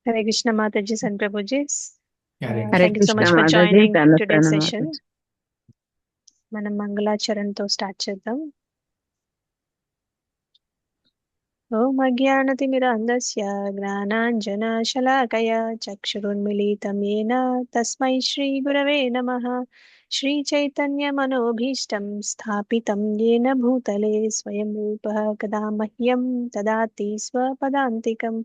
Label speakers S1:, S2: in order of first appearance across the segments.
S1: Hare Krishna Mataji and Prabhuji.
S2: Hare
S3: Hare
S1: Thank you so
S3: Krishna
S1: much for
S3: Mataji,
S1: joining today's
S3: ప్రణామ
S1: session.
S3: Mataji.
S1: మనం మంగళాచరణతో start చేద్దాం. ఓం అజ్ఞానతిమిరాంధస్య జ్ఞానాంజనశలాకయ చక్షురున్మిళితం येन తస్మై శ్రీ గురవే నమః. శ్రీ చైతన్య మనోభీష్టం స్థాపితం येन భూతలే స్వయం రూపః కదా మహ్యం దదాతి స్వపదాంతికం.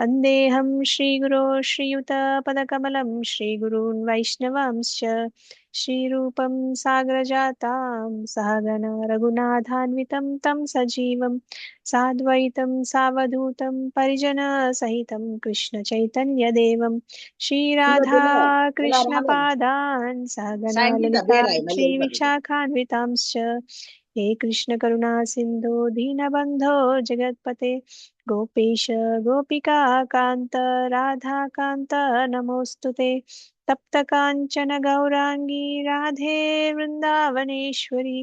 S1: వందేహం శ్రీగురో శ్రీయుతపదకమలం శ్రీగురూన్ వైష్ణవాంశ్చ శ్రీరూపం సాగరజాతాం సహగణ రఘునాథాన్వితం తం సజీవం సాద్వైతం సావధూతం పరిజనసహితం కృష్ణ చైతన్యదేవం శ్రీరాధా కృష్ణ పాదాన్ సహగణ లలితా శ్రీ విశాఖాన్వితాంశ్చ హే కృష్ణ కరుణా సింధో దీనబంధో జగత్పతే గోపేశ గోపికా కాంత రాధాకాంత నమోస్తుతే తప్త కాంచన గౌరాంగీ రాధే వృందావనేశ్వరి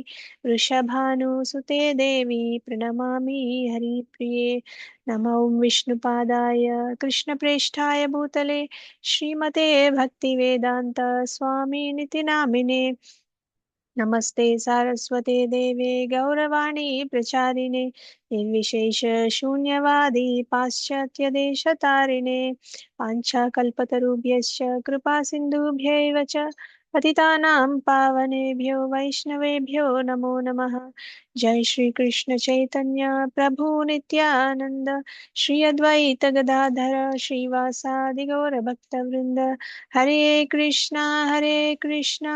S1: వృషభానుసుతే దేవి ప్రణమామి హరిప్రిये. నమో విష్ణుపాదాయ కృష్ణప్రేష్ఠాయ భూతలే శ్రీమతే భక్తివేదాంత స్వామినితి నామినే. నమస్తే సారస్వతే దేవే గౌరవాణి ప్రచారిణే నిర్విశేష శూన్యవాది పాశ్చాత్య దేశతారిణే వాంఛాకల్పతరుభ్యశ్చ కృపా సింధుభ్యైవ చ పతితానాం పావనేభ్యో వైష్ణవేభ్యో నమో నమః. జై శ్రీ కృష్ణ చైతన్య ప్రభు నిత్యానంద శ్రీ అద్వైత గదాధర శ్రీవాసాది గౌర భక్త వృంద. హరే కృష్ణ కృష్ణ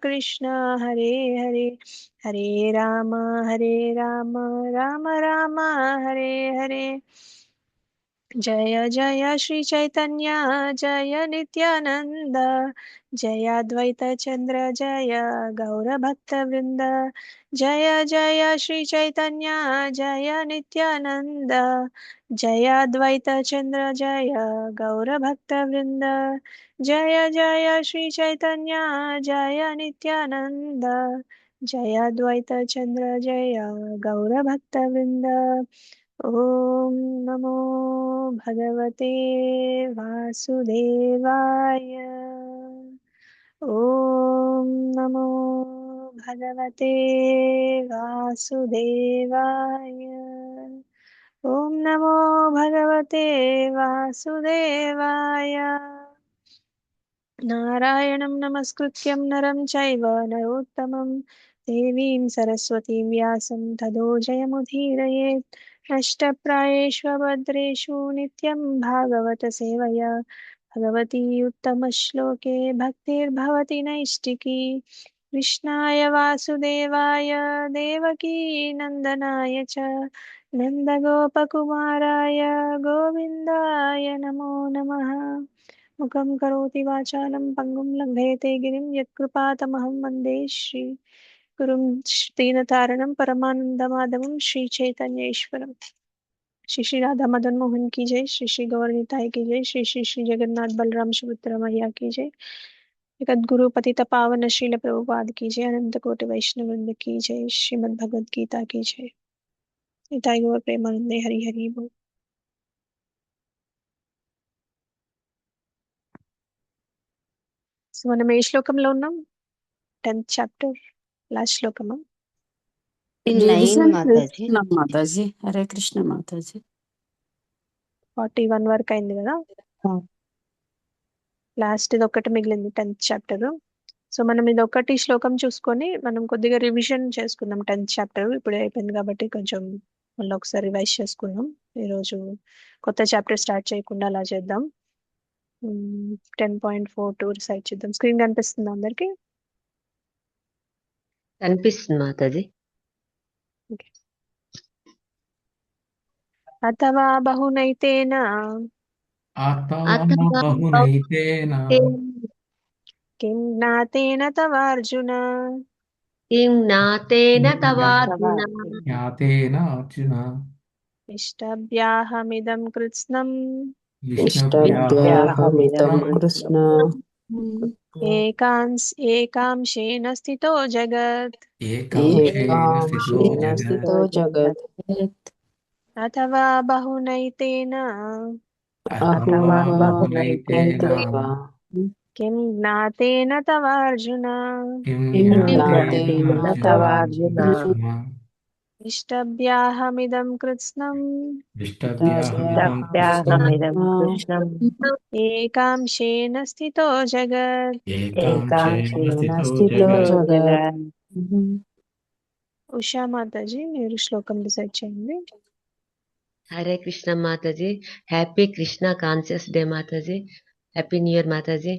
S1: కృష్ణ హరే హరే హరే రామ రామ రామ హరే హరే. జయ జయ శ్రీ చైతన్య జయ నిత్యానంద జయ అద్వైత చంద్ర జయ గౌర భక్త వృంద. జయ జయ శ్రీ చైతన్య జయ నిత్యానంద జయ అద్వైత చంద్ర జయ గౌర భక్త వృంద. జయ జయ శ్రీ చైతన్య జయ నిత్యానంద జయ అద్వైత చంద్ర జయ గౌర భక్త వృంద. ఓం నమో భగవతే వాసుదేవాయ. ఓం నమో భగవతే వాసుదేవాయ. ఓం నమో భగవతే వాసుదేవాయ. నారాయణం నమస్కృత్యం నరం చైవ నరోత్తమం దేవీం సరస్వతీం వ్యాసం తదో జయముదీరయేత్. నష్టప్రాయేష్వభద్రేషు నిత్యం భాగవత సేవయా భగవతి ఉత్తమశ్లోకే భక్తిర్భవతి నైష్టికీ. కృష్ణాయ వాసుదేవాయ దేవకీ నందనాయ చ నందగోపకుమారాయ గోవిందాయ నమో నమః. ముఖం కరోతి వాచాలం పంగుం లంఘయతే గిరిం యత్కృపాతమహం వందే శ్రీ గురుం దీనతారణం పరమానందమాధవం శ్రీ చైతన్యేశ్వరం. श्री श्री राधा मदन मोहन की जय. श्री श्री गौर निताई की जय. श्री श्री श्री जगन्नाथ बलराम सुभद्रा मैया की जय. जगत गुरु पतित पावन श्रील प्रभुपाद की जय. अनंत कोटि वैष्णव वृंद की जय. श्रीमद् भगवद गीता की जय. निताई गौर प्रेमानंदे हरि हरि बोल. సో మనం ఏ శ్లోకంలో ఉన్నాం? 10th చాప్టర్ లాస్ట్ శ్లోకమా?
S3: Ladies and
S2: మాతాజీ.
S3: Krishna మాతాజీ, హరే కృష్ణ మాతాజీ.
S1: 41 వరకు అయింది కదా. లాస్ట్ ఇది ఒక్కటి మిగిలింది 10th చాప్టర్. సో మనం ఇది ఒక్కటి శ్లోకం చూసుకొని మనం కొద్దిగా రివిజన్ చేసుకుందాం. 10th చాప్టర్ ఇప్పుడే అయిపోయింది కాబట్టి కొంచెం మళ్ళీ ఒకసారి రివైజ్ చేసుకుందాం. ఈరోజు కొత్త చాప్టర్ స్టార్ట్ చేయకుండా అలా చేద్దాం. 10.42 రిసైడ్ చేద్దాం. స్క్రీన్ కనిపిస్తుంది అందరికి?
S2: కనిపిస్తుంది మాతాజీ.
S1: అథవా బహునైతేన
S4: బహునైతేన
S1: కిం జ్ఞాతేన తవార్జున
S2: కిం జ్ఞాతేన తవార్జున
S4: జ్ఞాతేన అర్జున
S1: ఇష్టభ్యాహమిదం కృత్స్నం
S3: ఇష్టభ్యాహమిదం కృష్ణ
S1: ఏకాంశేన స్థితో జగత్.
S4: ఏకాంశేన స్థితో
S3: స్థితో జగత్.
S1: అథవా బహునైతేన
S4: అథవా
S3: అథవా
S4: బహునైతేన
S3: బహునైతేన
S1: किं ज्ञातेन तवार्जुन
S4: కిం
S3: किं
S4: జ్ఞాతేన
S3: ज्ञातेन
S4: అర్జున
S3: तवार्जुन
S1: इष्टभ्याहमिदं कृत्स्नम्
S4: ఇష్టభ్యాహమిదం కృష్ణం
S2: ఇష్టభ్యాహమిదం కృష్ణం
S1: एकांशेन स्थितो जगत्
S4: ఏకాంశేన
S2: ఏకాంశేన
S4: స్థితో
S2: స్థితో
S3: స్థితో
S4: జగత్.
S3: జగత్.
S2: జగత్.
S1: ఉషా మాతాజీ మీరు శ్లోకం డిసైడ్ చేయండి.
S2: Hare Krishna Mataji. Happy Krishna conscious day Mataji. Happy new year Mataji.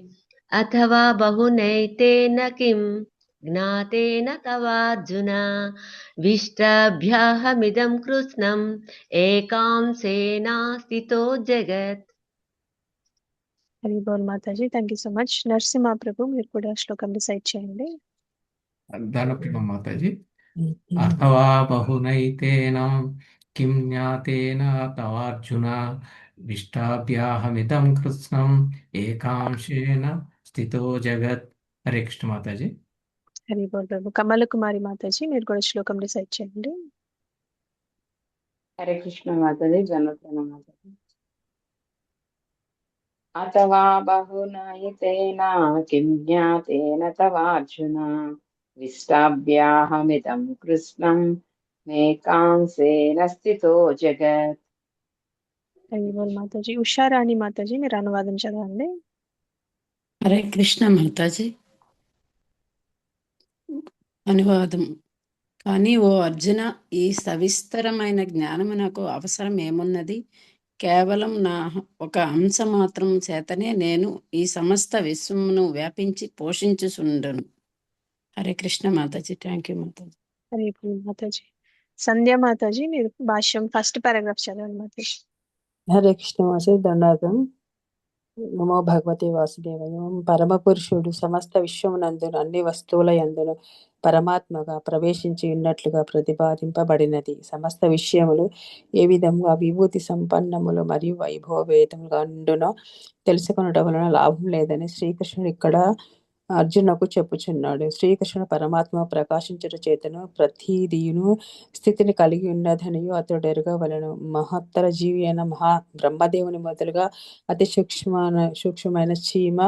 S2: అథవా బహునైతేన కిం జ్ఞాతేన తవార్జున విష్టభ్యాహమిదం కృష్ణం ఏకాంశేన స్థితో జగత్.
S1: హరి బోల్ Mataji, thank you so much. Narasimha Prabhu మీరు కూడా శ్లోకం డిసైడ్ చేయండి.
S4: ధనప్రియ మాతాజీ. అథవా బహునైతేన కిం జ్ఞాతేన తవార్జున విష్టాభ్యాహమిదం కృత్స్నం ఏకాంశేన స్థితో జగత్. హరే కృష్ణ మాతాజీ.
S1: హరి బోల్ ప్రభు. కమల కుమారి మాతాజీ మీరు కూడా శ్లోకం డిసైడ్ చేయండి.
S5: హరే కృష్ణ మాతాజీ. జన్మదిన మాతాజీ. అథవా బహునైతేన కిం జ్ఞాతేన తవార్జున విష్టాభ్యాహమిదం కృష్ణం మేకాంశేన స్థితో జగత్.
S1: హరి బోల్ మాతాజీ. ఉషా రాణి మాతాజీ మీరు అనువాదం చదవండి.
S3: హరే కృష్ణ మాతాజీ. అనువాదం. కానీ ఓ అర్జున, ఈ సవిస్తరమైన జ్ఞానము నాకు అవసరం ఏమున్నది? కేవలం నా ఒక అంశ మాత్రం చేతనే నేను ఈ సమస్త విశ్వమును వ్యాపించి పోషించుచుండను. హరే కృష్ణ మాతాజీ. Thank you Mataji.
S1: హరి బోల్ మాతాజీ. సంధ్య మాతాజీ మీరు భాష్యం ఫస్ట్ పారాగ్రాఫ్ చదవండి మాతాజీ.
S6: హరే కృష్ణ మాతాజీ. దండార్థం. నమో భగవతే వాసుదేవాయ. పరమ పురుషుడు సమస్త విశ్వమునందును అన్ని వస్తువుల యందును పరమాత్మగా ప్రవేశించి ఉన్నట్లుగా ప్రతిపాదింపబడినది. సమస్త విషయములు ఏ విధముగా విభూతి సంపన్నములు మరియు వైభవవేతములుగా ఉండునో తెలుసుకొనుట వలన లాభం లేదని శ్రీకృష్ణుడు ఇక్కడ అర్జునకు చెప్పుచున్నాడు. శ్రీకృష్ణుడు పరమాత్మ ప్రకాశించుట చేతను ప్రతిదీను స్థితిని కలిగి ఉన్నదనియు అతడు ఎరుగవలెను. మహత్తర జీవి అయిన మహా బ్రహ్మదేవుని మొదలుగా అతి సూక్ష్మమైన చీమ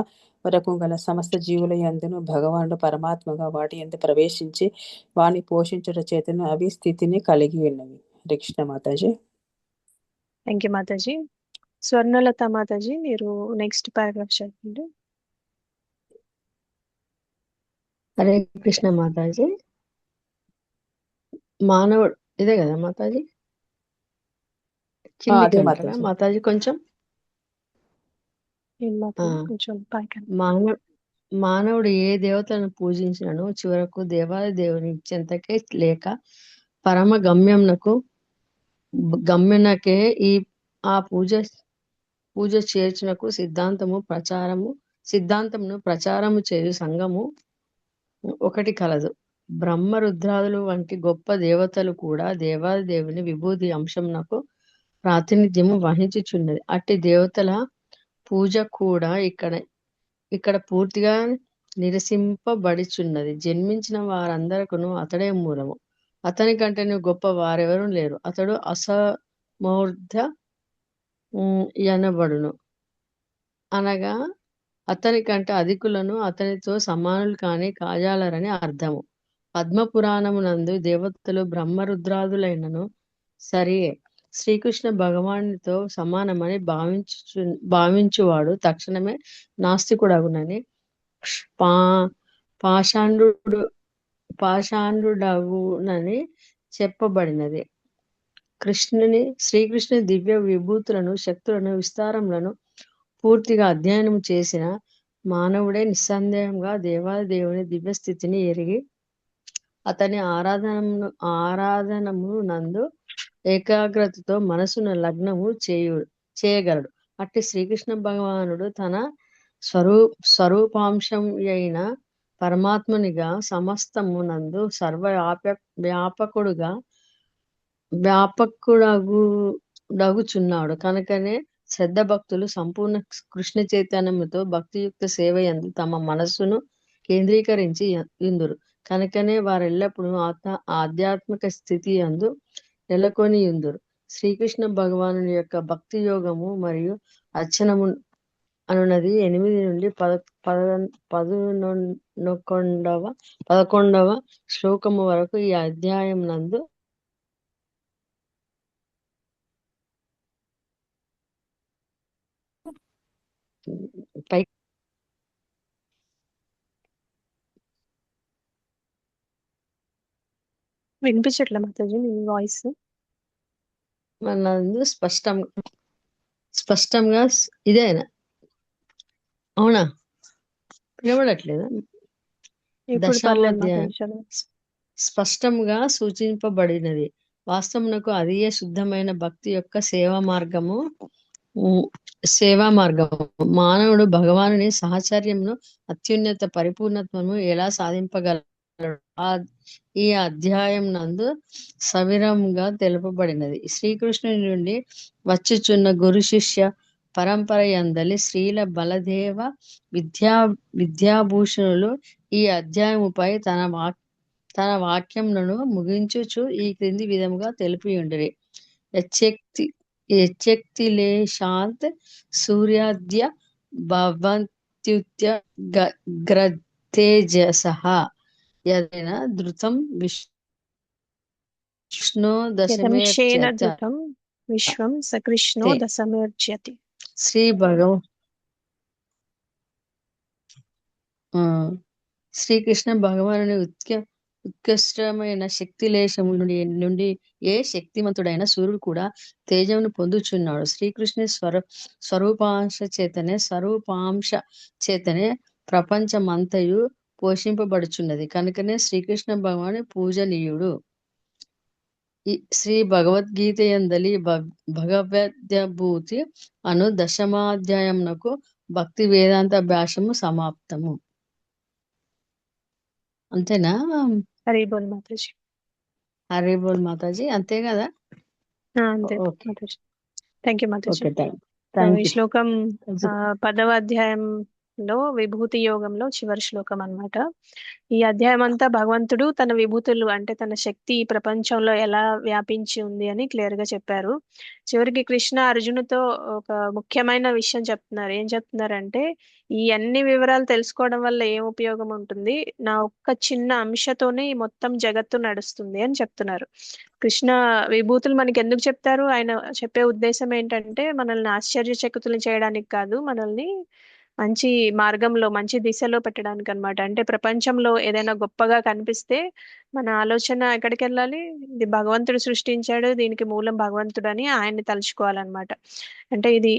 S6: వరకు గల సమస్త జీవుల యందును భగవానుడు పరమాత్మగా వాటి యందు ప్రవేశించి వాని పోషించుట చేతను అవి స్థితిని కలిగి ఉన్నవి. హరే కృష్ణ మాతాజీ.
S1: థ్యాంక్ యూ మాతాజీ. స్వర్ణలత మాతాజీ మీరు నెక్స్ట్ పారాగ్రాఫ్ చదవండి.
S7: హరే కృష్ణ మాతాజీ. మానవుడు ఇదే కదా మాతాజీ?
S6: అదే
S7: కిందికి అంటారా
S6: మాతాజీ.
S7: మాతాజీ? కొంచెం
S1: ఏం మాతాజీ కొంచెం పైకి
S7: మానవుడు ఏ దేవతలను పూజించినను చివరకు దేవాది దేవుని చెంతకే లేక పరమ గమ్యనకే ఆ పూజ చేర్చునకు సిద్ధాంతమును ప్రచారము చేయు సంఘము ఒకటి కలదు. బ్రహ్మ రుద్రాదులు వంటి గొప్ప దేవతలు కూడా దేవాది దేవుని విభూతి అంశమునకు ప్రాతినిధ్యము వహించుచున్నది. అట్టి దేవతల పూజ కూడా ఇక్కడ పూర్తిగా నిరసింపబడిచున్నది. జన్మించిన వారందరకును అతడే మూలము. అతని కంటే గొప్ప వారెవరూ లేరు. అతడు అసమూర్ధ యనబడును, అనగా అతని కంటే అధికులను అతనితో సమానులు కాని కాజాలరని అర్థము. పద్మపురాణమునందు దేవతలు బ్రహ్మరుద్రాదులైనను సరియే శ్రీకృష్ణ భగవానునితో సమానమని భావించువాడు తక్షణమే నాస్తికుడగునని పాషాండుడగునని చెప్పబడినది. శ్రీకృష్ణుని దివ్య విభూతులను, శక్తులను, విస్తారములను పూర్తిగా అధ్యయనం చేసిన మానవుడే నిస్సందేహంగా దేవాది దేవుని దివ్య స్థితిని ఎరిగి అతని ఆరాధనము నందు ఏకాగ్రతతో మనసును లగ్నము చేయగలడు. అట్టి శ్రీకృష్ణ భగవానుడు తన స్వరూపాంశం అయిన పరమాత్మునిగా సమస్తము నందు వ్యాపకుడగుచున్నాడు. కనుకనే శ్రద్ధ భక్తులు సంపూర్ణ కృష్ణ చైతన్యముతో భక్తియుక్త సేవ యందు తమ మనస్సును కేంద్రీకరించి యుందురు. కనుకనే వారెల్లప్పుడూ ఆధ్యాత్మిక స్థితి యందు నెలకొని యుందురు. శ్రీకృష్ణ భగవానుని యొక్క భక్తి యోగము మరియు అర్చనము అనున్నది 8 నుండి 11వ శ్లోకము వరకు ఈ అధ్యాయం నందు పై
S1: వినిపించట్లే మాతాజీ మీ వాయిస్.
S7: నందు స్పష్టంగా ఇదేనా? అవునా? వినబడట్లేదా?
S1: ఇప్పుడు పర్లేదు
S7: దశామాధ్యాయం
S1: మాతాజీ చదవండి.
S7: స్పష్టంగా సూచింపబడినది. వాస్తవమునకు అదియే శుద్ధమైన భక్తి యొక్క సేవా మార్గము. మానవుడు భగవానుని సహచర్యమును అత్యున్నత పరిపూర్ణత్వము ఎలా సాధింపగలడు ఈ అధ్యాయం నందు సవిరంగా తెలుపబడినది. శ్రీకృష్ణుని నుండి వచ్చుచున్న గురు శిష్య పరంపర యందలి శ్రీల బలదేవ విద్యాభూషణులు ఈ అధ్యాయముపై తన వాక్యములను ముగించుచు ఈ క్రింది విధముగా తెలిపియుండిరి. యచ్యక్తిలేశాత్ సూర్యాద్య భవంత్యుత్య గ్రతేజసః యదేన ధృతం విష్ణో
S1: యదంశేన
S7: దశమేర్చ్యత.
S1: ధృతం విశ్వం సకృష్ణో దశమేర్జ్యతి.
S7: శ్రీకృష్ణ భగవానుని ఉత్కృష్టమైన శక్తి లేశము నుండి ఏ శక్తిమంతుడైన సూర్యుడు కూడా తేజమును పొందుచున్నాడు. శ్రీకృష్ణుని స్వరూపాంశ చేతనే ప్రపంచమంతయు పోషింపబడుచున్నది. కనుకనే శ్రీకృష్ణ భగవాను పూజనీయుడు. శ్రీ భగవద్గీత యందలి భగవద్భూతి అను దశమాధ్యాయమునకు భక్తి వేదాంత భాష్యము సమాప్తము. అంతేనా?
S1: హరి బోల్ మాతాజీ.
S7: హరి బోల్ మాతాజీ. అంతే కదా?
S1: అంతే
S7: okay
S1: Mataji. Thank you Mataji.
S7: Okay
S1: so
S7: thank
S1: ఈ
S7: యూ.
S1: శ్లోకం 10వ అధ్యాయంలో విభూతి యోగంలో చివరి శ్లోకం అన్నమాట. ఈ అధ్యాయం అంతా భగవంతుడు తన విభూతులు అంటే తన శక్తి ఈ ప్రపంచంలో ఎలా వ్యాపించి ఉంది అని క్లియర్ గా చెప్పారు. చివరికి కృష్ణ అర్జునుతో ఒక ముఖ్యమైన విషయం చెప్తున్నారు. ఏం చెప్తున్నారంటే ఈ అన్ని వివరాలు తెలుసుకోవడం వల్ల ఏం ఉపయోగం ఉంటుంది, నా ఒక్క చిన్న అంశతోనే ఈ మొత్తం జగత్తు నడుస్తుంది అని చెప్తున్నారు. కృష్ణ విభూతులు మనకి ఎందుకు చెప్తారు? ఆయన చెప్పే ఉద్దేశం ఏంటంటే మనల్ని ఆశ్చర్యచకితులు చేయడానికి కాదు, మనల్ని మంచి మార్గంలో మంచి దిశలో పెట్టడానికి అన్నమాట. అంటే ప్రపంచంలో ఏదైనా గొప్పగా కనిపిస్తే మన ఆలోచన ఎక్కడికి వెళ్ళాలి? ఇది భగవంతుడు సృష్టించాడు, దీనికి మూలం భగవంతుడు అని ఆయన్ని తలుచుకోవాలన్నమాట. అంటే ఇది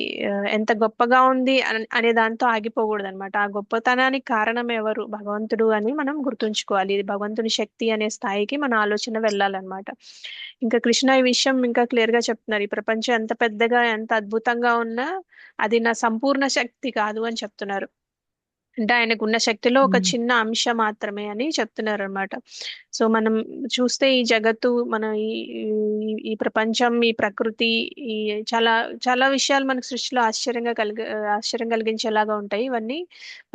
S1: ఎంత గొప్పగా ఉంది అనే దాంతో ఆగిపోకూడదు అనమాట. ఆ గొప్పతనానికి కారణం ఎవరు? భగవంతుడు అని మనం గుర్తుంచుకోవాలి. ఇది భగవంతుని శక్తి అనే స్థాయికి మన ఆలోచన వెళ్ళాలన్నమాట. ఇంకా కృష్ణ ఈ విషయం ఇంకా క్లియర్ గా చెప్తున్నారు. ఈ ప్రపంచం ఎంత పెద్దగా ఎంత అద్భుతంగా ఉన్నా అది నా సంపూర్ణ శక్తి కాదు అని చెప్తున్నారు. అంటే ఆయనకు ఉన్న శక్తిలో ఒక చిన్న అంశం మాత్రమే అని చెప్తున్నారు అనమాట. సో మనం చూస్తే ఈ జగత్తు మన ఈ ప్రపంచం ఈ ప్రకృతి ఈ చాలా చాలా విషయాలు మనకు సృష్టిలో ఆశ్చర్యం కలిగించేలాగా ఉంటాయి. ఇవన్నీ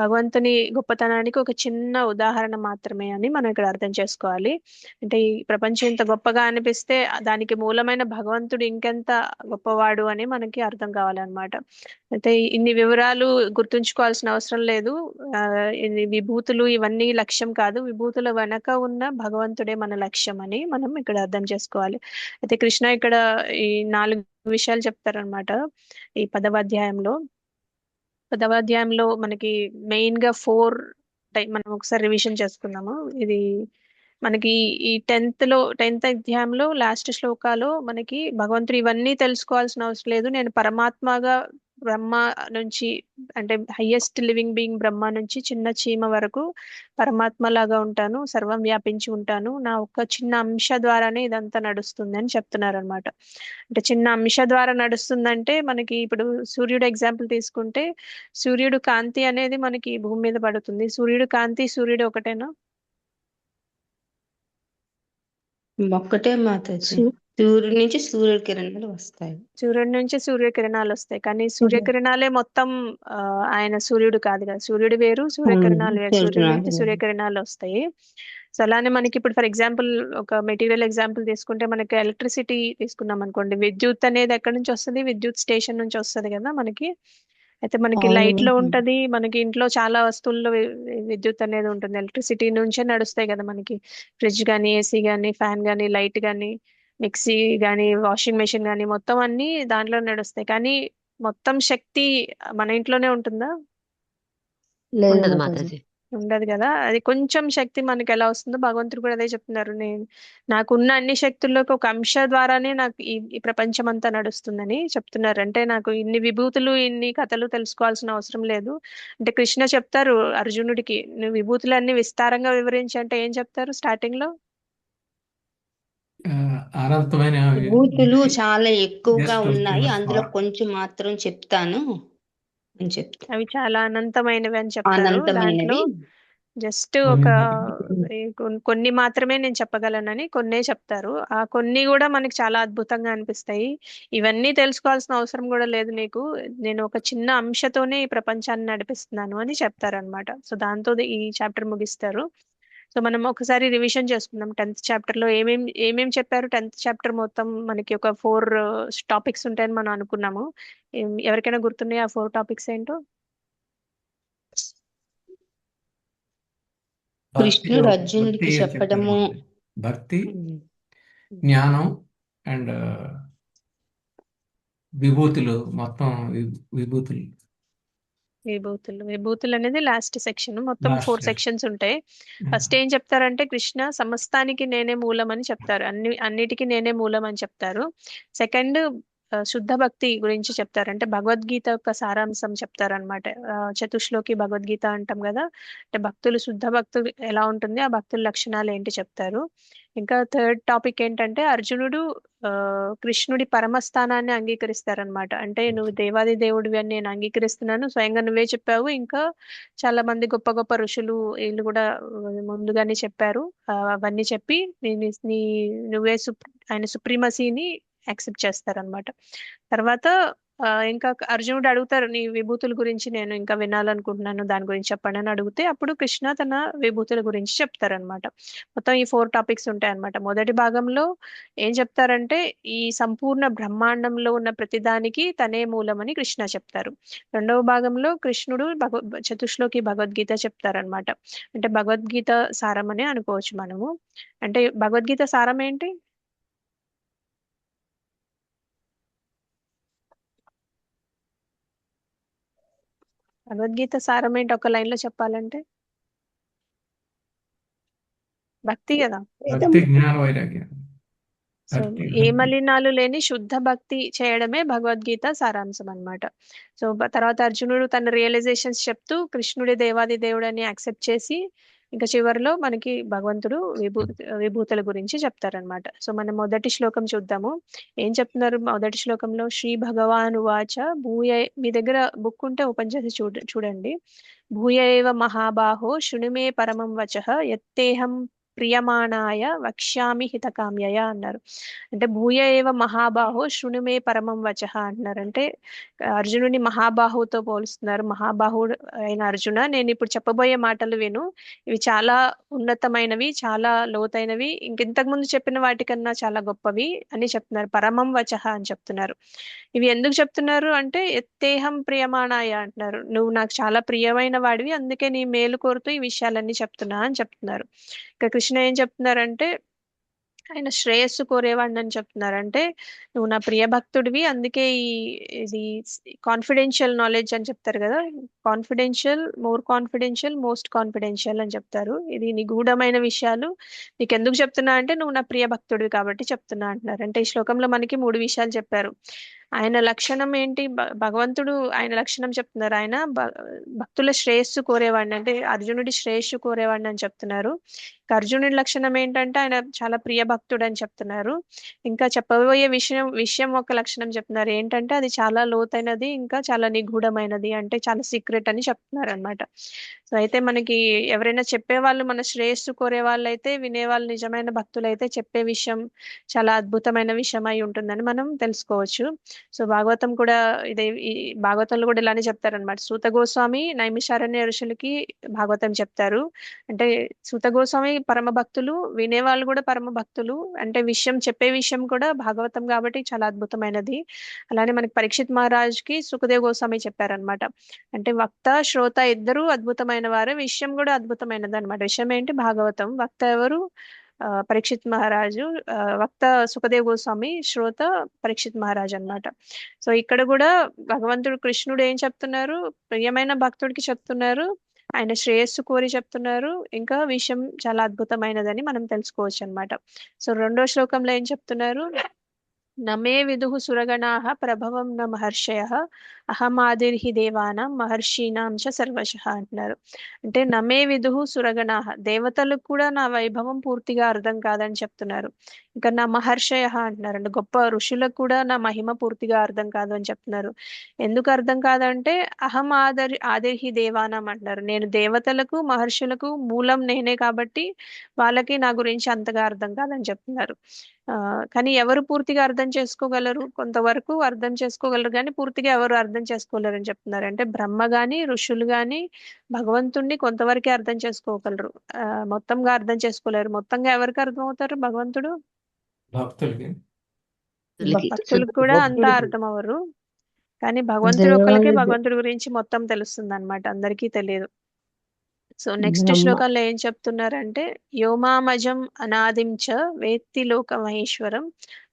S1: భగవంతుని గొప్పతనానికి ఒక చిన్న ఉదాహరణ మాత్రమే అని మనం ఇక్కడ అర్థం చేసుకోవాలి. అంటే ఈ ప్రపంచం ఇంత గొప్పగా అనిపిస్తే దానికి మూలమైన భగవంతుడు ఇంకెంత గొప్పవాడు అని మనకి అర్థం కావాలన్నమాట. అయితే ఇన్ని వివరాలు గుర్తుంచుకోవాల్సిన అవసరం లేదు. ఇది విభూతులు ఇవన్నీ లక్ష్యం కాదు, విభూతుల వెనక ఉన్న భగవంతుడే మన లక్ష్యం అని మనం ఇక్కడ అర్థం చేసుకోవాలి. అయితే కృష్ణ ఇక్కడ ఈ 4 విషయాలు చెప్తారనమాట ఈ 10వ అధ్యాయంలో. 10వ అధ్యాయంలో మనకి మెయిన్ గా 4 మనం ఒకసారి రివిజన్ చేసుకుందాము. ఇది మనకి ఈ 10th అధ్యాయంలో లాస్ట్ శ్లోకాలో మనకి భగవంతుడు ఇవన్నీ తెలుసుకోవాల్సిన అవసరం లేదు, నేను పరమాత్మగా బ్రహ్మ నుంచి అంటే హైయెస్ట్ లివింగ్ బీయింగ్ బ్రహ్మ నుంచి చిన్న చీమ వరకు పరమాత్మ లాగా ఉంటాను, సర్వం వ్యాపించి ఉంటాను, నా ఒక్క చిన్న అంశ ద్వారానే ఇదంతా నడుస్తుంది అని చెప్తున్నారు అనమాట. అంటే చిన్న అంశ ద్వారా నడుస్తుందంటే మనకి ఇప్పుడు సూర్యుడు ఎగ్జాంపుల్ తీసుకుంటే సూర్యుడు కాంతి అనేది మనకి భూమి మీద పడుతుంది. సూర్యుడు కాంతి సూర్యుడు ఒకటేనా?
S2: ఒక్కటే మాతాజీ. సూర్యుడి నుంచి సూర్యకిరణాలు వస్తాయి.
S1: సూర్యుడి నుంచి సూర్యకిరణాలు వస్తాయి, కానీ సూర్యకిరణాలే మొత్తం ఆయన సూర్యుడు కాదు కదా. సూర్యుడు వేరు, సూర్యకిరణాలు వేరు. సూర్యుడి నుంచి సూర్యకిరణాలు వస్తాయి. సో అలానే మనకి ఇప్పుడు ఫర్ ఎగ్జాంపుల్ ఒక మెటీరియల్ ఎగ్జాంపుల్ తీసుకుంటే మనకి ఎలక్ట్రిసిటీ తీసుకున్నాం అనుకోండి, విద్యుత్ అనేది ఎక్కడి నుంచి వస్తుంది? విద్యుత్ స్టేషన్ నుంచి వస్తుంది కదా మనకి. అయితే మనకి
S2: అవును
S1: లైట్ లో
S2: మ్యామ్.
S1: ఉంటది, మనకి ఇంట్లో చాలా వస్తువుల్లో విద్యుత్ అనేది ఉంటుంది. ఎలక్ట్రిసిటీ నుంచే నడుస్తాయి కదా మనకి, ఫ్రిడ్జ్ కానీ, ఏసీ కానీ, ఫ్యాన్ కానీ, లైట్ కానీ, మిక్సీ కానీ, వాషింగ్ మెషిన్ కానీ, మొత్తం అన్ని దాంట్లో నడుస్తాయి. కానీ మొత్తం శక్తి మన ఇంట్లోనే ఉంటుందా?
S2: లేదు
S8: ఉండదు
S2: మాతాజీ.
S8: మాతాజీ.
S1: ఉండదు కదా. అది కొంచెం శక్తి మనకి ఎలా వస్తుందో భగవంతుడు కూడా అదే చెప్తున్నారు. నేను నాకున్న అన్ని శక్తుల్లోకి ఒక అంశ ద్వారానే నాకు ఈ ప్రపంచం అంతా నడుస్తుందని చెప్తున్నారు. అంటే నాకు ఇన్ని విభూతులు, ఇన్ని కథలు తెలుసుకోవాల్సిన అవసరం లేదు. అంటే కృష్ణ చెప్తారు అర్జునుడికి, నువ్వు విభూతులన్నీ విస్తారంగా వివరించి అంటే ఏం చెప్తారు స్టార్టింగ్ లో?
S4: అనంతమైన
S2: విభూతులు చాలా ఎక్కువగా
S4: జస్ట్
S2: ఉన్నాయి, అందులో కొంచెం మాత్రం చెప్తాను అని చెప్తా.
S1: అవి చాలా అనంతమైనవి అని చెప్తారు. దాంట్లో
S2: అనంతమైనవి.
S1: జస్ట్ ఒక కొన్ని మాత్రమే నేను చెప్పగలనని కొన్నే చెప్తారు. ఆ కొన్ని కూడా మనకి చాలా అద్భుతంగా అనిపిస్తాయి. ఇవన్నీ తెలుసుకోవాల్సిన అవసరం కూడా లేదు నీకు, నేను ఒక చిన్న అంశతోనే ఈ ప్రపంచాన్ని నడిపిస్తున్నాను అని చెప్తారనమాట. సో దాంతో ఈ చాప్టర్ ముగిస్తారు. సో మనం ఒకసారి రివిజన్ చేసుకుందాం. 10th చాప్టర్ లో ఏమేం చెప్పారు? 10th చాప్టర్ మొత్తం మనకి ఒక 4 టాపిక్స్ ఉంటాయని మనం అనుకున్నాము. ఎవరికైనా గుర్తున్నాయి ఆ 4 టాపిక్స్ ఏంటో?
S2: కృష్ణుడు అర్జునుడికి
S4: భక్తి
S2: చెప్పడము,
S4: భక్తి, జ్ఞానం అండ్ విభూతులు, మొత్తం విభూతులు.
S1: విభూతులు అనేది లాస్ట్ సెక్షన్. మొత్తం
S4: Last
S1: 4
S4: section.
S1: సెక్షన్స్ ఉంటాయి. ఫస్ట్ ఏం చెప్తారంటే కృష్ణ సమస్తానికి నేనే మూలం అని చెప్తారు, అన్నిటికీ నేనే మూలం అని చెప్తారు. సెకండ్ శుద్ధ భక్తి గురించి చెప్తారు, అంటే భగవద్గీత యొక్క సారాంశం చెప్తారనమాట. చతుశ్లోకి భగవద్గీత అంటాం కదా, అంటే భక్తులు, శుద్ధ భక్తులు ఎలా ఉంటుంది, ఆ భక్తుల లక్షణాలు ఏంటి చెప్తారు. ఇంకా థర్డ్ టాపిక్ ఏంటంటే అర్జునుడు కృష్ణుడి పరమస్థానాన్ని అంగీకరిస్తారనమాట. అంటే నువ్వు దేవాది దేవుడివి అని నేను అంగీకరిస్తున్నాను, స్వయంగా నువ్వే చెప్పావు, ఇంకా చాలా మంది గొప్ప గొప్ప ఋషులు వీళ్ళు కూడా ముందుగానే చెప్పారు. అవన్నీ చెప్పి నువ్వే ఆయన సుప్రీమసీని యాక్సెప్ట్ చేస్తారనమాట. తర్వాత ఇంకా అర్జునుడు అడుగుతారు, నీ విభూతుల గురించి నేను ఇంకా వినాలనుకుంటున్నాను, దాని గురించి చెప్పండి అని అడిగితే అప్పుడు కృష్ణ తన విభూతుల గురించి చెప్తారనమాట. మొత్తం ఈ 4 టాపిక్స్ ఉంటాయి అనమాట. మొదటి భాగంలో ఏం చెప్తారంటే ఈ సంపూర్ణ బ్రహ్మాండంలో ఉన్న ప్రతిదానికి తనే మూలమని కృష్ణ చెప్తారు. రెండవ భాగంలో కృష్ణుడు చతుశ్లోకి భగవద్గీత చెప్తారనమాట. అంటే భగవద్గీత సారం అనే అనుకోవచ్చు మనము. అంటే భగవద్గీత సారం ఏంటి? భగవద్గీత సారం ఏంటి ఒక లైన్ లో చెప్పాలంటే? భక్తి కదా.
S4: భక్తి, జ్ఞాన, వైరాగ్యం.
S1: సో
S4: భక్తి,
S1: ఏ మలినాలు లేని శుద్ధ భక్తి చేయడమే భగవద్గీత సారాంశం అన్నమాట. సో తర్వాత అర్జునుడు తన రియలైజేషన్స్ చెప్తూ కృష్ణుడి దేవాది దేవుడని యాక్సెప్ట్ చేసి ఇంకా చివరిలో మనకి భగవంతుడు విభూతుల గురించి చెప్తారనమాట. సో మనం మొదటి శ్లోకం చూద్దాము. ఏం చెప్తున్నారు మొదటి శ్లోకంలో? శ్రీ భగవాన్ వాచ భూయ, మీ దగ్గర బుక్ ఉంటే ఓపెన్ చేసి చూడండి. భూయ ఏవ మహాబాహో శృణుమే పరమం వచః యత్తేహం ప్రియమాణాయ వక్ష్యామి హితకామ్యయ అన్నారు. అంటే భూయ ఏవ మహాబాహో శృణుమే పరమం వచః అంటున్నారు. అంటే అర్జునుడిని మహాబాహుతో పోలుస్తున్నారు. మహాబాహుడు అయిన అర్జున, నేను ఇప్పుడు చెప్పబోయే మాటలు విను, ఇవి చాలా ఉన్నతమైనవి, చాలా లోతైనవి, ఇంతకు ముందు చెప్పిన వాటికన్నా చాలా గొప్పవి అని చెప్తున్నారు. పరమం వచః అని చెప్తున్నారు. ఇవి ఎందుకు చెప్తున్నారు అంటే ఎత్తేహం ప్రియమాణాయ అంటున్నారు, నువ్వు నాకు చాలా ప్రియమైన వాడివి, అందుకే నీ మేలు కోరుతూ ఈ విషయాలన్నీ చెప్తున్నా అని చెప్తున్నారు. ఇక కృష్ణ ఏం చెప్తున్నారంటే ఆయన శ్రేయస్సు కోరేవాడిని అని చెప్తున్నారు. అంటే నువ్వు నా ప్రియ భక్తుడివి, అందుకే ఇది కాన్ఫిడెన్షియల్ నాలెడ్జ్ అని చెప్తారు కదా, confidential, more confidential, most confidential అని చెప్తారు. ఇది నిగూఢమైన విషయాలు నీకు ఎందుకు చెప్తున్నా అంటే నువ్వు నా ప్రియ భక్తుడివి కాబట్టి చెప్తున్నా అంటున్నారు. అంటే ఈ శ్లోకంలో మనకి 3 విషయాలు చెప్పారు. ఆయన లక్షణం ఏంటి? భగవంతుడు ఆయన లక్షణం చెప్తున్నారు. ఆయన భక్తుల శ్రేయస్సు కోరేవాడిని, అంటే అర్జునుడి శ్రేయస్సు కోరేవాడిని అని చెప్తున్నారు. అర్జునుడి లక్షణం ఏంటంటే ఆయన చాలా ప్రియ భక్తుడు అని చెప్తున్నారు. ఇంకా చెప్పబోయే విషయం ఒక లక్షణం చెప్తున్నారు, ఏంటంటే అది చాలా లోతైనది, ఇంకా చాలా నిగూఢమైనది, అంటే చాలా సీక్రెట్ అని చెప్తున్నారు అనమాట. సో సో అయితే మనకి ఎవరైనా చెప్పేవాళ్ళు మన శ్రేయస్సు కోరే వాళ్ళైతే వినేవాళ్ళు నిజమైన భక్తులైతే చెప్పే విషయం చాలా అద్భుతమైన విషయం అయి ఉంటుందని మనం తెలుసుకోవచ్చు. సో భాగవతం కూడా ఇదే, ఈ భాగవతంలో కూడా ఇలానే చెప్తారనమాట. సూత గోస్వామి నైమిషారణ్య ఋషులకి భాగవతం చెప్తారు. అంటే సూత గోస్వామి పరమ భక్తులు, వినేవాళ్ళు కూడా పరమ భక్తులు. అంటే విషయం చెప్పే విషయం కూడా భాగవతం కాబట్టి చాలా అద్భుతమైనది. అలానే మనకి పరీక్షిత్ మహారాజ్కి సుఖదేవ్ గోస్వామి చెప్పారనమాట. అంటే వక్త శ్రోత ఇద్దరు అద్భుతమైన వారు, విషయం కూడా అద్భుతమైనది అనమాట. విషయం ఏంటి? భాగవతం. వక్త ఎవరు? పరీక్షిత్ మహారాజు. వక్త సుఖదేవ్ గోస్వామి, శ్రోత పరీక్షిత్ మహారాజ్ అన్నమాట. సో ఇక్కడ కూడా భగవంతుడు కృష్ణుడు ఏం చెప్తున్నారు? ప్రియమైన భక్తుడికి చెప్తున్నారు, ఆయన శ్రేయస్సు కోరి చెప్తున్నారు, ఇంకా విషయం చాలా అద్భుతమైనదని మనం తెలుసుకోవచ్చు అన్నమాట. సో రెండో శ్లోకంలో ఏం చెప్తున్నారు? నమే విదుః సురగణాః ప్రభవం న మహర్షయః అహమాదిర్హి దేవానాం మహర్షీనాం చ సర్వశః అంటున్నారు. అంటే నమే విదుః సురగణాః, దేవతలకు కూడా నా వైభవం పూర్తిగా అర్థం కాదని చెప్తున్నారు. ఇంకా నా మహర్షయః అంటున్నారు, అంటే గొప్ప ఋషులకు కూడా నా మహిమ పూర్తిగా అర్థం కాదు అని చెప్తున్నారు. ఎందుకు అర్థం కాదంటే అహం ఆదిర్హి దేవానాం అంటున్నారు. నేను దేవతలకు మహర్షులకు మూలం నేనే కాబట్టి వాళ్ళకి నా గురించి అంతగా అర్థం కాదని చెప్తున్నారు. కానీ ఎవరు పూర్తిగా అర్థం చేసుకోగలరు? కొంతవరకు అర్థం చేసుకోగలరు, కానీ పూర్తిగా ఎవరు అర్థం చేసుకోలేరు అని చెప్తున్నారు. అంటే బ్రహ్మ గాని ఋషులు గాని భగవంతుణ్ణి కొంతవరకే అర్థం చేసుకోగలరు, మొత్తంగా అర్థం చేసుకోలేరు. మొత్తంగా ఎవరికి అర్థం అవుతారు భగవంతుడు?
S4: భక్తులకి.
S1: భక్తులకు కూడా అంతా అర్థం అవ్వరు, కానీ భగవంతుడు ఒక్కరికే భగవంతుడి గురించి మొత్తం తెలుస్తుంది అనమాట, అందరికీ తెలియదు. సో నెక్స్ట్ శ్లోకంలో ఏం చెప్తున్నారంటే యోమామజం అనాదిం చ వేత్తి లోక మహేశ్వరం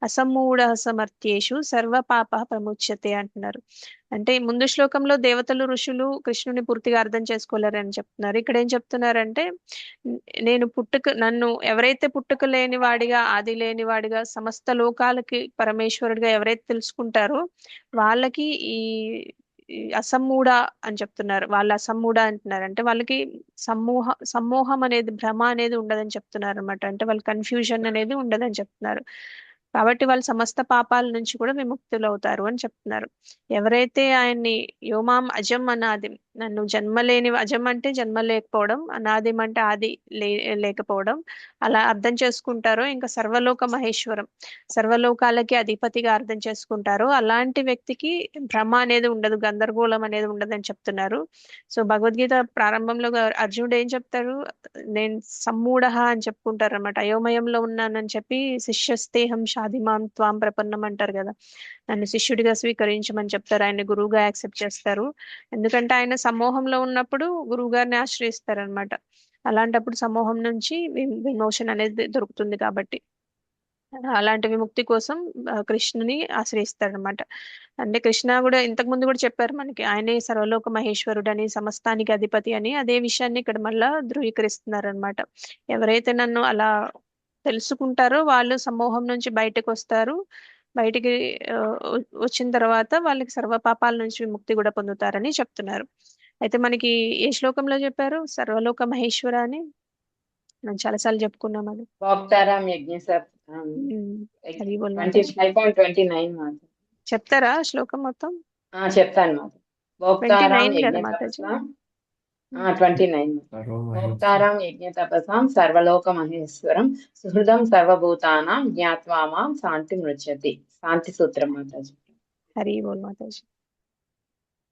S1: అసమూఢ సమర్థ్యేషు సర్వ పాప ప్రముచ్యతే అంటున్నారు. అంటే ముందు శ్లోకంలో దేవతలు ఋషులు కృష్ణుని పూర్తిగా అర్థం చేసుకోలేరని చెప్తున్నారు. ఇక్కడ ఏం చెప్తున్నారంటే నన్ను ఎవరైతే పుట్టుక లేని వాడిగా, ఆది లేని వాడిగా, సమస్త లోకాలకి పరమేశ్వరుడిగా ఎవరైతే తెలుసుకుంటారో వాళ్ళకి ఈ అసమ్మూఢ అని చెప్తున్నారు. వాళ్ళు అసమ్మూఢ అంటున్నారు. అంటే వాళ్ళకి సమ్మోహం అనేది, భ్రమ అనేది ఉండదని చెప్తున్నారు అనమాట. అంటే వాళ్ళ కన్ఫ్యూజన్ అనేది ఉండదని చెప్తున్నారు. కాబట్టి వాళ్ళు సమస్త పాపాల నుంచి కూడా విముక్తులు అవుతారు అని చెప్తున్నారు. ఎవరైతే ఆయన్ని యోమాం అజం అనాదిం, నన్ను జన్మలేని, అజం అంటే జన్మ లేకపోవడం, అనాదిం అంటే ఆది లేకపోవడం, అలా అర్థం చేసుకుంటారో, ఇంకా సర్వలోక మహేశ్వరం, సర్వలోకాలకి అధిపతిగా అర్థం చేసుకుంటారో అలాంటి వ్యక్తికి భ్రమ అనేది ఉండదు, గందరగోళం అనేది ఉండదని చెప్తున్నారు. సో భగవద్గీత ప్రారంభంలో అర్జునుడు ఏం చెప్తారు? నేను సమ్మూఢ అని చెప్పుకుంటారు అనమాట. అయోమయంలో ఉన్నానని చెప్పి శిష్యస్తేహం షాదిమాం త్వాం ప్రపన్నం అంటారు కదా, నన్ను శిష్యుడిగా స్వీకరించమని చెప్తారు. ఆయన గురువుగా యాక్సెప్ట్ చేస్తారు. ఎందుకంటే ఆయన సమూహంలో ఉన్నప్పుడు గురువు గారిని ఆశ్రయిస్తారు అనమాట. అలాంటప్పుడు సమూహం నుంచి విమోచన అనేది దొరుకుతుంది. కాబట్టి అలాంటి విముక్తి కోసం కృష్ణుని ఆశ్రయిస్తారనమాట. అంటే కృష్ణ కూడా ఇంతకు ముందు కూడా చెప్పారు మనకి, ఆయనే సర్వలోక మహేశ్వరుడు అని, సమస్తానికి అధిపతి అని. అదే విషయాన్ని ఇక్కడ మళ్ళా ధృవీకరిస్తున్నారు అనమాట. ఎవరైతే నన్ను అలా తెలుసుకుంటారో వాళ్ళు సమూహం నుంచి బయటకు వస్తారు. బయటికి వచ్చిన తర్వాత వాళ్ళకి సర్వ పాపాల నుంచి విముక్తి కూడా పొందుతారని చెప్తున్నారు. అయితే మనకి ఏ శ్లోకంలో చెప్పారు సర్వలోక మహేశ్వర అని? మనం చాలాసార్లు చెప్పుకున్నాం అది.
S5: భోక్తారాం యజ్ఞ
S1: అది
S5: 25.29 మాత.
S1: చెప్తారా శ్లోకం మొత్తం?
S5: చెప్తాను మాత. భోక్తారాం
S1: 29 కదా
S5: యజ్ఞ
S1: మాతాజీ?
S5: 29. భోక్తారాం యజ్ఞ తపసాం సర్వలోక మహేశ్వరం సుహృదం సర్వభూతానాం జ్ఞాత్వా మాం శాంతి మృచ్చతి. శాంతి సూత్రం మాతాజీ.
S1: హరి బోల్ మాతాజీ.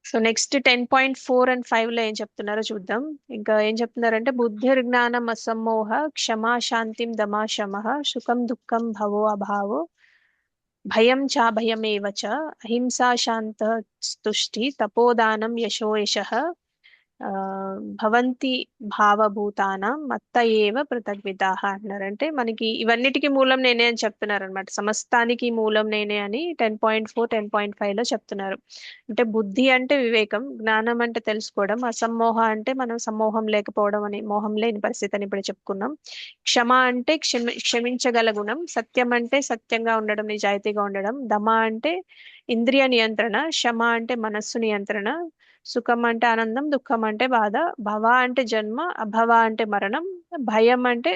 S1: సో నెక్స్ట్ 10.4 and 5 లో ఏం చెప్తున్నారో చూద్దాం. ఇంకా ఏం చెప్తున్నారంటే బుద్ధిర్జ్ఞానం అసమ్మోహ క్షమా శాంతిం దమా శమః సుఖం దుఃఖం భవో అభావో భయం చాభయమేవ చ అహింసా శాంత స్తుష్టి తపోదానం యశో యశః భవంతి భావభూతానం మత్త ఏవ పృథగ్విదాః అంటున్నారంటే మనకి ఇవన్నిటికీ మూలం నేనే అని చెప్తున్నారు అనమాట. సమస్తానికి మూలం నేనే అని 10.4, 10.5 లో చెప్తున్నారు. అంటే బుద్ధి అంటే వివేకం, జ్ఞానం అంటే తెలుసుకోవడం, అసమ్మోహ అంటే మనం సమ్మోహం లేకపోవడం అని, మోహం లేని పరిస్థితి అని ఇప్పుడు చెప్పుకున్నాం. క్షమ అంటే క్షమించగల గుణం, సత్యం అంటే సత్యంగా ఉండడం, నిజాయితీగా ఉండడం, దమ అంటే ఇంద్రియ నియంత్రణ, శమ అంటే మనస్సు నియంత్రణ, సుఖం అంటే ఆనందం, దుఃఖం అంటే బాధ, భవ అంటే జన్మ, అభవ అంటే మరణం, భయం అంటే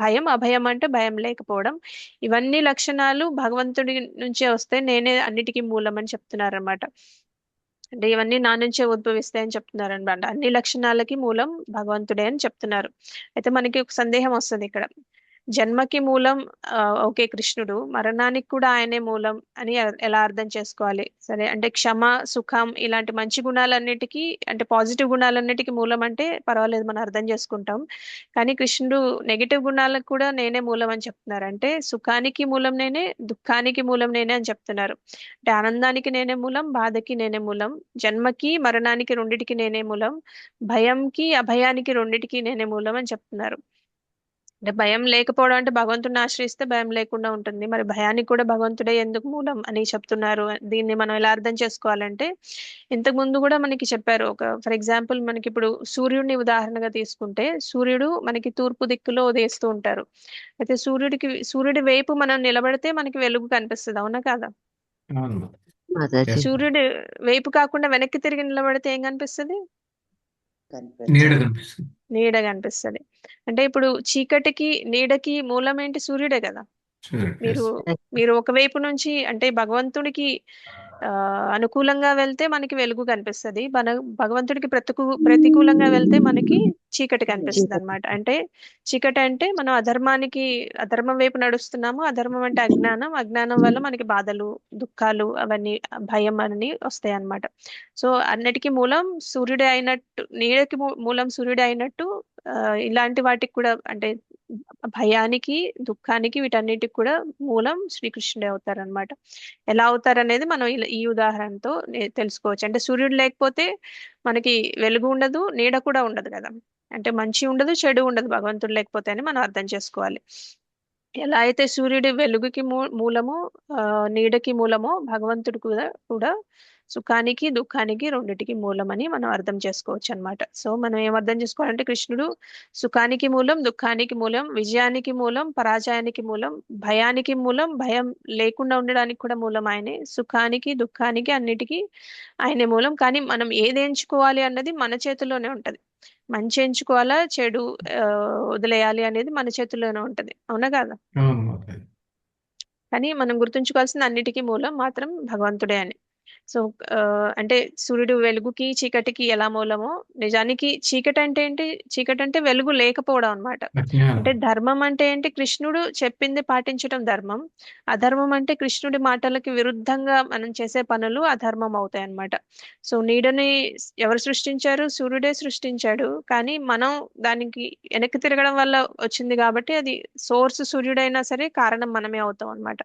S1: భయం, అభయం అంటే భయం లేకపోవడం. ఇవన్నీ లక్షణాలు భగవంతుడి నుంచే వస్తే నేనే అన్నిటికీ మూలం అని చెప్తున్నారు అనమాట. అంటే ఇవన్నీ నా నుంచే ఉద్భవిస్తాయని చెప్తున్నారు అనమాట. అన్ని లక్షణాలకి మూలం భగవంతుడే అని చెప్తున్నారు. అయితే మనకి ఒక సందేహం వస్తుంది ఇక్కడ. జన్మకి మూలం ఓకే కృష్ణుడు, మరణానికి కూడా ఆయనే మూలం అని ఎలా అర్థం చేసుకోవాలి? సరే, అంటే క్షమ, సుఖం ఇలాంటి మంచి గుణాలన్నిటికీ, అంటే పాజిటివ్ గుణాలన్నిటికీ మూలం అంటే పర్వాలేదు, మనం అర్థం చేసుకుంటాం. కానీ కృష్ణుడు నెగిటివ్ గుణాలకు కూడా నేనే మూలం అని చెప్తున్నారు. అంటే సుఖానికి మూలం నేనే, దుఃఖానికి మూలం నేనే అని చెప్తున్నారు. అంటే ఆనందానికి నేనే మూలం, బాధకి నేనే మూలం, జన్మకి మరణానికి రెండిటికి నేనే మూలం, భయంకి అభయానికి రెండిటికి నేనే మూలం అని చెప్తున్నారు. అంటే భయం లేకపోవడం అంటే భగవంతుడిని ఆశ్రయిస్తే భయం లేకుండా ఉంటుంది, మరి భయానికి కూడా భగవంతుడే ఎందుకు మూలం అని చెప్తున్నారు? దీన్ని మనం ఎలా అర్థం చేసుకోవాలంటే, ఇంతకు ముందు కూడా మనకి చెప్పారు. ఒక ఫర్ ఎగ్జాంపుల్ మనకి ఇప్పుడు సూర్యుడిని ఉదాహరణగా తీసుకుంటే, సూర్యుడు మనకి తూర్పు దిక్కులో ఉదయిస్తూ ఉంటారు. అయితే సూర్యుడి వైపు మనం నిలబడితే మనకి వెలుగు కనిపిస్తుంది, అవునా కాదా?
S4: అవును.
S7: మాతాజీ.
S4: Yes.
S1: సూర్యుడి వైపు కాకుండా వెనక్కి తిరిగి నిలబడితే ఏం కనిపిస్తుంది?
S4: నీడ కనిపిస్తుంది.
S1: నీడ కనిపిస్తుంది. అంటే ఇప్పుడు చీకటికి నీడకి మూలం ఏంటి? సూర్యుడే కదా.
S4: Sure.
S1: మీరు
S4: Yes.
S1: మీరు ఒకవైపు నుంచి అంటే భగవంతుడికి అనుకూలంగా వెళ్తే మనకి వెలుగు కనిపిస్తుంది, భగవంతుడికి ప్రతికూలంగా వెళ్తే మనకి చీకటి కనిపిస్తుంది అన్నమాట. అంటే చీకటి అంటే మనం అధర్మం వైపు నడుస్తున్నాము, అధర్మం అంటే అజ్ఞానం వల్ల మనకి బాధలు, దుఃఖాలు, అవన్నీ భయం అన్ని వస్తాయి అన్నమాట. సో అన్నిటికీ మూలం సూర్యుడే అయినట్టు, నీడకి మూలం సూర్యుడే అయినట్టు ఇలాంటి వాటికి కూడా, అంటే భయానికి, దుఃఖానికి, వీటన్నిటికి కూడా మూలం శ్రీకృష్ణుడే అవుతారనమాట. ఎలా అవుతారనేది మనం ఈ ఉదాహరణతో తెలుసుకోవచ్చు. అంటే సూర్యుడు లేకపోతే మనకి వెలుగు ఉండదు, నీడ కూడా ఉండదు కదా. అంటే మంచి ఉండదు, చెడు ఉండదు భగవంతుడు లేకపోతే అని మనం అర్థం చేసుకోవాలి. ఎలా అయితే సూర్యుడి వెలుగుకి మూలము, నీడకి మూలమో, భగవంతుడు కూడా సుఖానికి, దుఃఖానికి రెండిటికి మూలమని మనం అర్థం చేసుకోవచ్చు అన్నమాట. సో మనం ఏం అర్థం చేసుకోవాలంటే, కృష్ణుడు సుఖానికి మూలం, దుఃఖానికి మూలం, విజయానికి మూలం, పరాజయానికి మూలం, భయానికి మూలం, భయం లేకుండా ఉండడానికి కూడా మూలం ఆయనే, సుఖానికి, దుఃఖానికి అన్నిటికీ ఆయనే మూలం. కానీ మనం ఏది ఎంచుకోవాలి అన్నది మన చేతిలోనే ఉంటది. మంచి ఎంచుకోవాలా, చెడు వదిలేయాలి అనేది మన చేతుల్లోనే ఉంటది, అవునా కాదా?
S4: అవును మాతాజీ.
S1: కానీ మనం గుర్తుంచుకోవాల్సిన అన్నిటికీ మూలం మాత్రం భగవంతుడే అని. సో అంటే సూర్యుడు వెలుగుకి, చీకటికి ఎలా మూలమో, నిజానికి చీకటి అంటే ఏంటి? చీకటి అంటే వెలుగు లేకపోవడం అన్నమాట.
S4: అజ్ఞానం.
S1: అంటే ధర్మం అంటే ఏంటి? కృష్ణుడు చెప్పింది పాటించడం ధర్మం. అధర్మం అంటే కృష్ణుడి మాటలకి విరుద్ధంగా మనం చేసే పనులు అధర్మం అవుతాయి అన్నమాట. సో నీడని ఎవరు సృష్టించారు? సూర్యుడే సృష్టించాడు. కానీ మనం దానికి వెనక్కి తిరగడం వల్ల వచ్చింది కాబట్టి, అది సోర్స్ సూర్యుడైనా సరే కారణం మనమే అవుతాం అన్నమాట.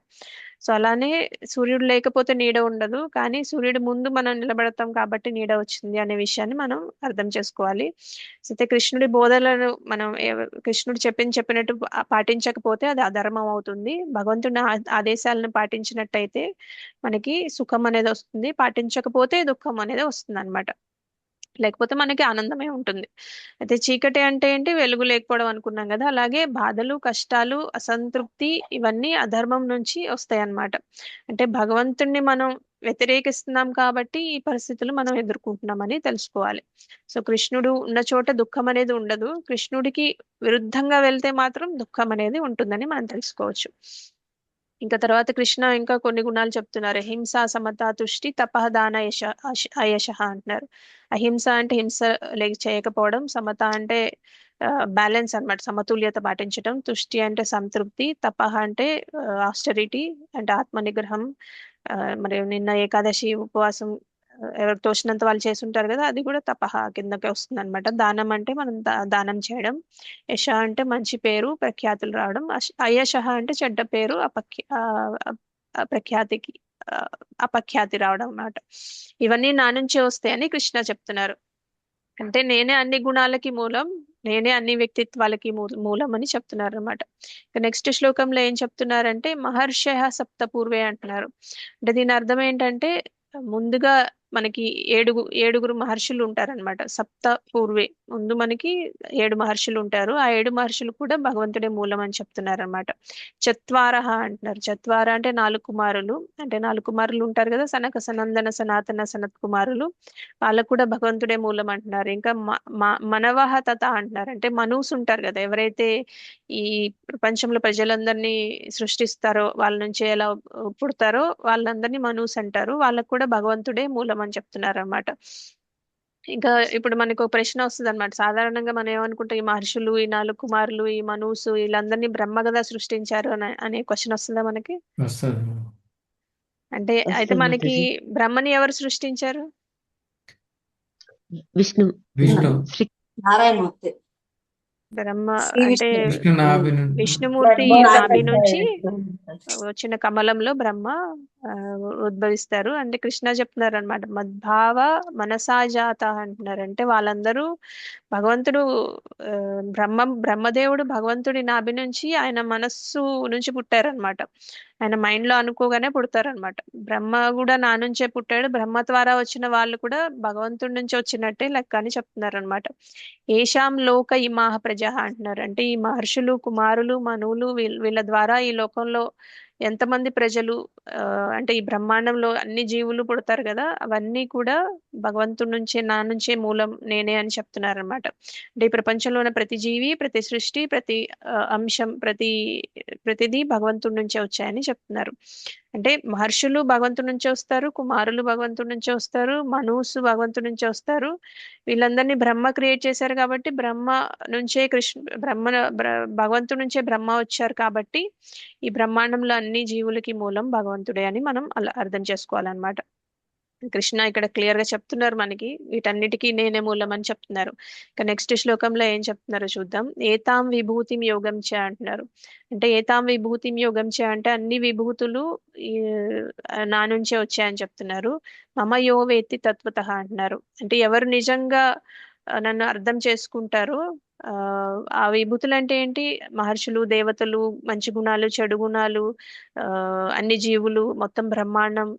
S1: సో అలానే సూర్యుడు లేకపోతే నీడ ఉండదు, కానీ సూర్యుడి ముందు మనం నిలబడతాం కాబట్టి నీడ వచ్చింది అనే విషయాన్ని మనం అర్థం చేసుకోవాలి. అయితే కృష్ణుడి బోధనలను మనం కృష్ణుడు చెప్పినట్టు పాటించకపోతే అది అధర్మం అవుతుంది. భగవంతుని ఆదేశాలను పాటించినట్టయితే మనకి సుఖం అనేది వస్తుంది, పాటించకపోతే దుఃఖం అనేది వస్తుంది అన్నమాట. లేకపోతే మనకి ఆనందమే ఉంటుంది. అయితే చీకటి అంటే ఏంటి? వెలుగు లేకపోవడం అనుకున్నాం కదా. అలాగే బాధలు, కష్టాలు, అసంతృప్తి ఇవన్నీ అధర్మం నుంచి వస్తాయి అన్నమాట. అంటే భగవంతుణ్ణి మనం వ్యతిరేకిస్తున్నాం కాబట్టి ఈ పరిస్థితులు మనం ఎదుర్కొంటున్నామని తెలుసుకోవాలి. సో కృష్ణుడు ఉన్న చోట దుఃఖం అనేది ఉండదు, కృష్ణుడికి విరుద్ధంగా వెళ్తే మాత్రం దుఃఖం అనేది ఉంటుందని మనం తెలుసుకోవచ్చు. ఇంకా తర్వాత కృష్ణ ఇంకా కొన్ని గుణాలు చెప్తున్నారు. హింస, సమత, తుష్టి, తపః, దాన, అయశ అంటున్నారు. అహింస అంటే హింస చేయకపోవడం, సమత అంటే బ్యాలెన్స్ అన్నమాట, సమతుల్యత పాటించడం, తుష్టి అంటే సంతృప్తి, తపః అంటే ఆస్టరిటీ అంటే ఆత్మ నిగ్రహం. మరి నిన్న ఏకాదశి ఉపవాసం ఎవరు తోచినంత వాళ్ళు చేసుంటారు కదా, అది కూడా తపః కిందకే వస్తుంది అనమాట. దానం అంటే మనం దానం చేయడం. యశ అంటే మంచి పేరు, ప్రఖ్యాతులు రావడం. అయశ అంటే చెడ్డ పేరు, ప్రఖ్యాతికి అపఖ్యాతి రావడం అన్నమాట. ఇవన్నీ నా నుంచే వస్తాయని కృష్ణ చెప్తున్నారు. అంటే నేనే అన్ని గుణాలకి మూలం, నేనే అన్ని వ్యక్తిత్వాలకి మూలం అని చెప్తున్నారు అనమాట. నెక్స్ట్ శ్లోకంలో ఏం చెప్తున్నారంటే, మహర్షయ సప్త పూర్వే అంటున్నారు. అంటే దీని అర్థం ఏంటంటే, ముందుగా మనకి ఏడుగురు మహర్షులు ఉంటారనమాట. సప్త పూర్వే, ముందు మనకి 7 మహర్షులు ఉంటారు. ఆ 7 మహర్షులు కూడా భగవంతుడే మూలం అని చెప్తున్నారు అనమాట. చత్వారహ అంటున్నారు. చత్వార అంటే 4 కుమారులు. అంటే 4 కుమారులు ఉంటారు కదా, సనక, సనందన, సనాతన, సనత్ కుమారులు. వాళ్ళకు కూడా భగవంతుడే మూలం అంటున్నారు. ఇంకా మనవహ తత అంటున్నారు. అంటే మనూస్ ఉంటారు కదా, ఎవరైతే ఈ ప్రపంచంలో ప్రజలందరినీ సృష్టిస్తారో, వాళ్ళ నుంచి ఎలా పుడతారో వాళ్ళందరినీ మనూస్ అంటారు. వాళ్ళకు కూడా భగవంతుడే మూలం మూలం అని చెప్తున్నారు అనమాట. ఇంకా ఇప్పుడు మనకు ఒక ప్రశ్న వస్తుంది అనమాట. సాధారణంగా మనం ఏమనుకుంటాం, ఈ మహర్షులు, ఈ 4 కుమారులు, ఈ మనూసు, వీళ్ళందరినీ బ్రహ్మ కదా సృష్టించారు అనే క్వశ్చన్ వస్తుందా మనకి?
S4: వస్తుంది.
S1: అంటే అయితే
S7: వస్తుంది
S1: మనకి
S7: మాతాజీ.
S1: బ్రహ్మని ఎవరు సృష్టించారు?
S7: విష్ణు
S4: విష్ణు
S7: శ్రీ
S2: నారాయణమూర్తి.
S1: బ్రహ్మ
S2: శ్రీ
S1: అంటే
S2: విష్ణు.
S4: విష్ణు నాభి నుండి
S1: విష్ణుమూర్తి
S2: బ్రహ్మ
S1: నాభి నుంచి
S2: నాభి.
S1: వచ్చిన కమలంలో బ్రహ్మ ఆ, ఉద్భవిస్తారు. అంటే కృష్ణ చెప్తున్నారు అనమాట, మద్భావ మనసాజాత అంటున్నారు. అంటే వాళ్ళందరూ భగవంతుడు ఆ, బ్రహ్మదేవుడు భగవంతుడి నాభి నుంచి ఆయన మనస్సు నుంచి పుట్టారనమాట. ఆయన మైండ్ లో అనుకోగానే పుడతారనమాట. బ్రహ్మ కూడా నా నుంచే పుట్టాడు, బ్రహ్మ ద్వారా వచ్చిన వాళ్ళు కూడా భగవంతుడి నుంచి వచ్చినట్టే లెక్క అని చెప్తున్నారు అనమాట. ఏషాం లోక ఇమాహ ప్రజ అంటున్నారు. అంటే ఈ మహర్షులు, కుమారులు, మనువులు వీళ్ళ ద్వారా ఈ లోకంలో ఎంతమంది ప్రజలు అంటే ఈ బ్రహ్మాండంలో అన్ని జీవులు పుడతారు కదా, అవన్నీ కూడా భగవంతుడి నుంచే, నా నుంచే మూలం నేనే అని చెప్తున్నారు అనమాట. అంటే ఈ ప్రపంచంలో ఉన్న ప్రతి జీవి, ప్రతి సృష్టి, ప్రతి అంశం, ప్రతిదీ భగవంతుడి నుంచే వచ్చాయని చెప్తున్నారు. అంటే మహర్షులు భగవంతుడి నుంచే వస్తారు, కుమారులు భగవంతుడి నుంచే వస్తారు, మనూసు భగవంతుడి నుంచే వస్తారు. వీళ్ళందరినీ బ్రహ్మ క్రియేట్ చేశారు కాబట్టి బ్రహ్మ నుంచే భగవంతుడి నుంచే బ్రహ్మ వచ్చారు కాబట్టి ఈ బ్రహ్మాండంలో అన్ని జీవులకి మూలం భగవంతుడే అని మనం అలా అర్థం చేసుకోవాలన్నమాట. కృష్ణ ఇక్కడ క్లియర్ గా చెప్తున్నారు మనకి, వీటన్నిటికీ నేనే మూలం అని చెప్తున్నారు. ఇక నెక్స్ట్ శ్లోకంలో ఏం చెప్తున్నారో చూద్దాం. ఏతాం విభూతిం యోగం చ అంటున్నారు. అంటే ఏతాం విభూతిం యోగం చ అంటే అన్ని విభూతులు ఈ, నా నుంచే వచ్చాయని చెప్తున్నారు. మమ యో వేత్తి తత్వతః అంటున్నారు. అంటే ఎవరు నిజంగా నన్ను అర్థం చేసుకుంటారో ఆ విభూతులు అంటే ఏంటి? మహర్షులు, దేవతలు, మంచి గుణాలు, చెడు గుణాలు, ఆ అన్ని జీవులు, మొత్తం బ్రహ్మాండం,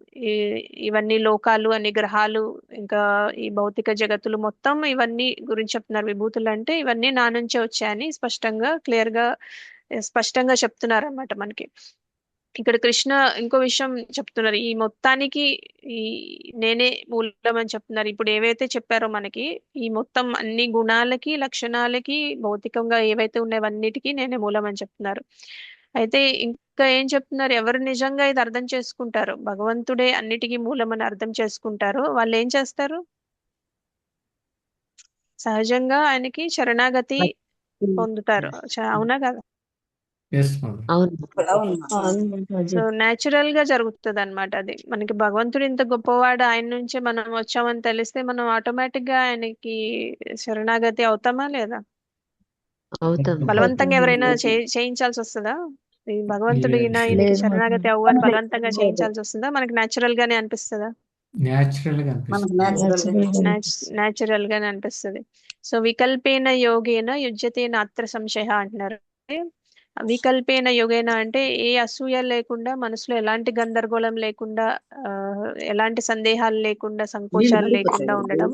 S1: ఇవన్నీ లోకాలు, అన్ని గ్రహాలు, ఇంకా ఈ భౌతిక జగత్తులు మొత్తం ఇవన్నీ గురించి చెప్తున్నారు. విభూతులు అంటే ఇవన్నీ నా నుంచే వచ్చాయని స్పష్టంగా చెప్తున్నారు అన్నమాట మనకి. ఇక్కడ కృష్ణ ఇంకో విషయం చెప్తున్నారు. ఈ మొత్తానికి ఈ నేనే మూలం అని చెప్తున్నారు. ఇప్పుడు ఏవైతే చెప్పారో మనకి, ఈ మొత్తం అన్ని గుణాలకి, లక్షణాలకి, భౌతికంగా ఏవైతే ఉన్నాయవన్నిటికీ నేనే మూలం అని చెప్తున్నారు. అయితే ఇంకా ఏం చెప్తున్నారు? ఎవరు నిజంగా ఇది అర్థం చేసుకుంటారో, భగవంతుడే అన్నిటికీ మూలం అని అర్థం చేసుకుంటారో వాళ్ళు ఏం చేస్తారు? సహజంగా ఆయనకి శరణాగతి పొందుతారు. అవునా కదా?
S4: Yes mother.
S7: అవును
S2: అవును.
S7: అవును మాతాజీ.
S1: సో న్యాచురల్ గా జరుగుతుంది అనమాట. అది మనకి భగవంతుడు ఇంత గొప్పవాడు, ఆయన నుంచే మనం వచ్చామని తెలిస్తే మనం ఆటోమేటిక్ గా ఆయనకి శరణాగతి అవుతామా లేదా?
S7: అవుతాం.
S1: బలవంతంగా ఎవరైనా చేయించాల్సి వస్తుందా? ఈ భగవంతుడు ఈయనకి
S7: లేదు
S1: శరణాగతి అవ్వు అని బలవంతంగా చేయించాల్సి వస్తుందా? మనకి న్యాచురల్ గానే అనిపిస్తుందా?
S4: న్యాచురల్ గా
S2: మనకు
S4: అనిపిస్తుంది.
S2: న్యాచురల్
S1: న్యాచురల్ గానే అనిపిస్తుంది. సో వికల్పేన యోగేన యుజ్యతేన అత్ర సంశయ అంటున్నారు. వికల్పేన యోగేన అంటే ఏ అసూయ లేకుండా, మనసులో ఎలాంటి గందరగోళం లేకుండా, ఆ, ఎలాంటి సందేహాలు లేకుండా, సంకోచాలు లేకుండా ఉండడం.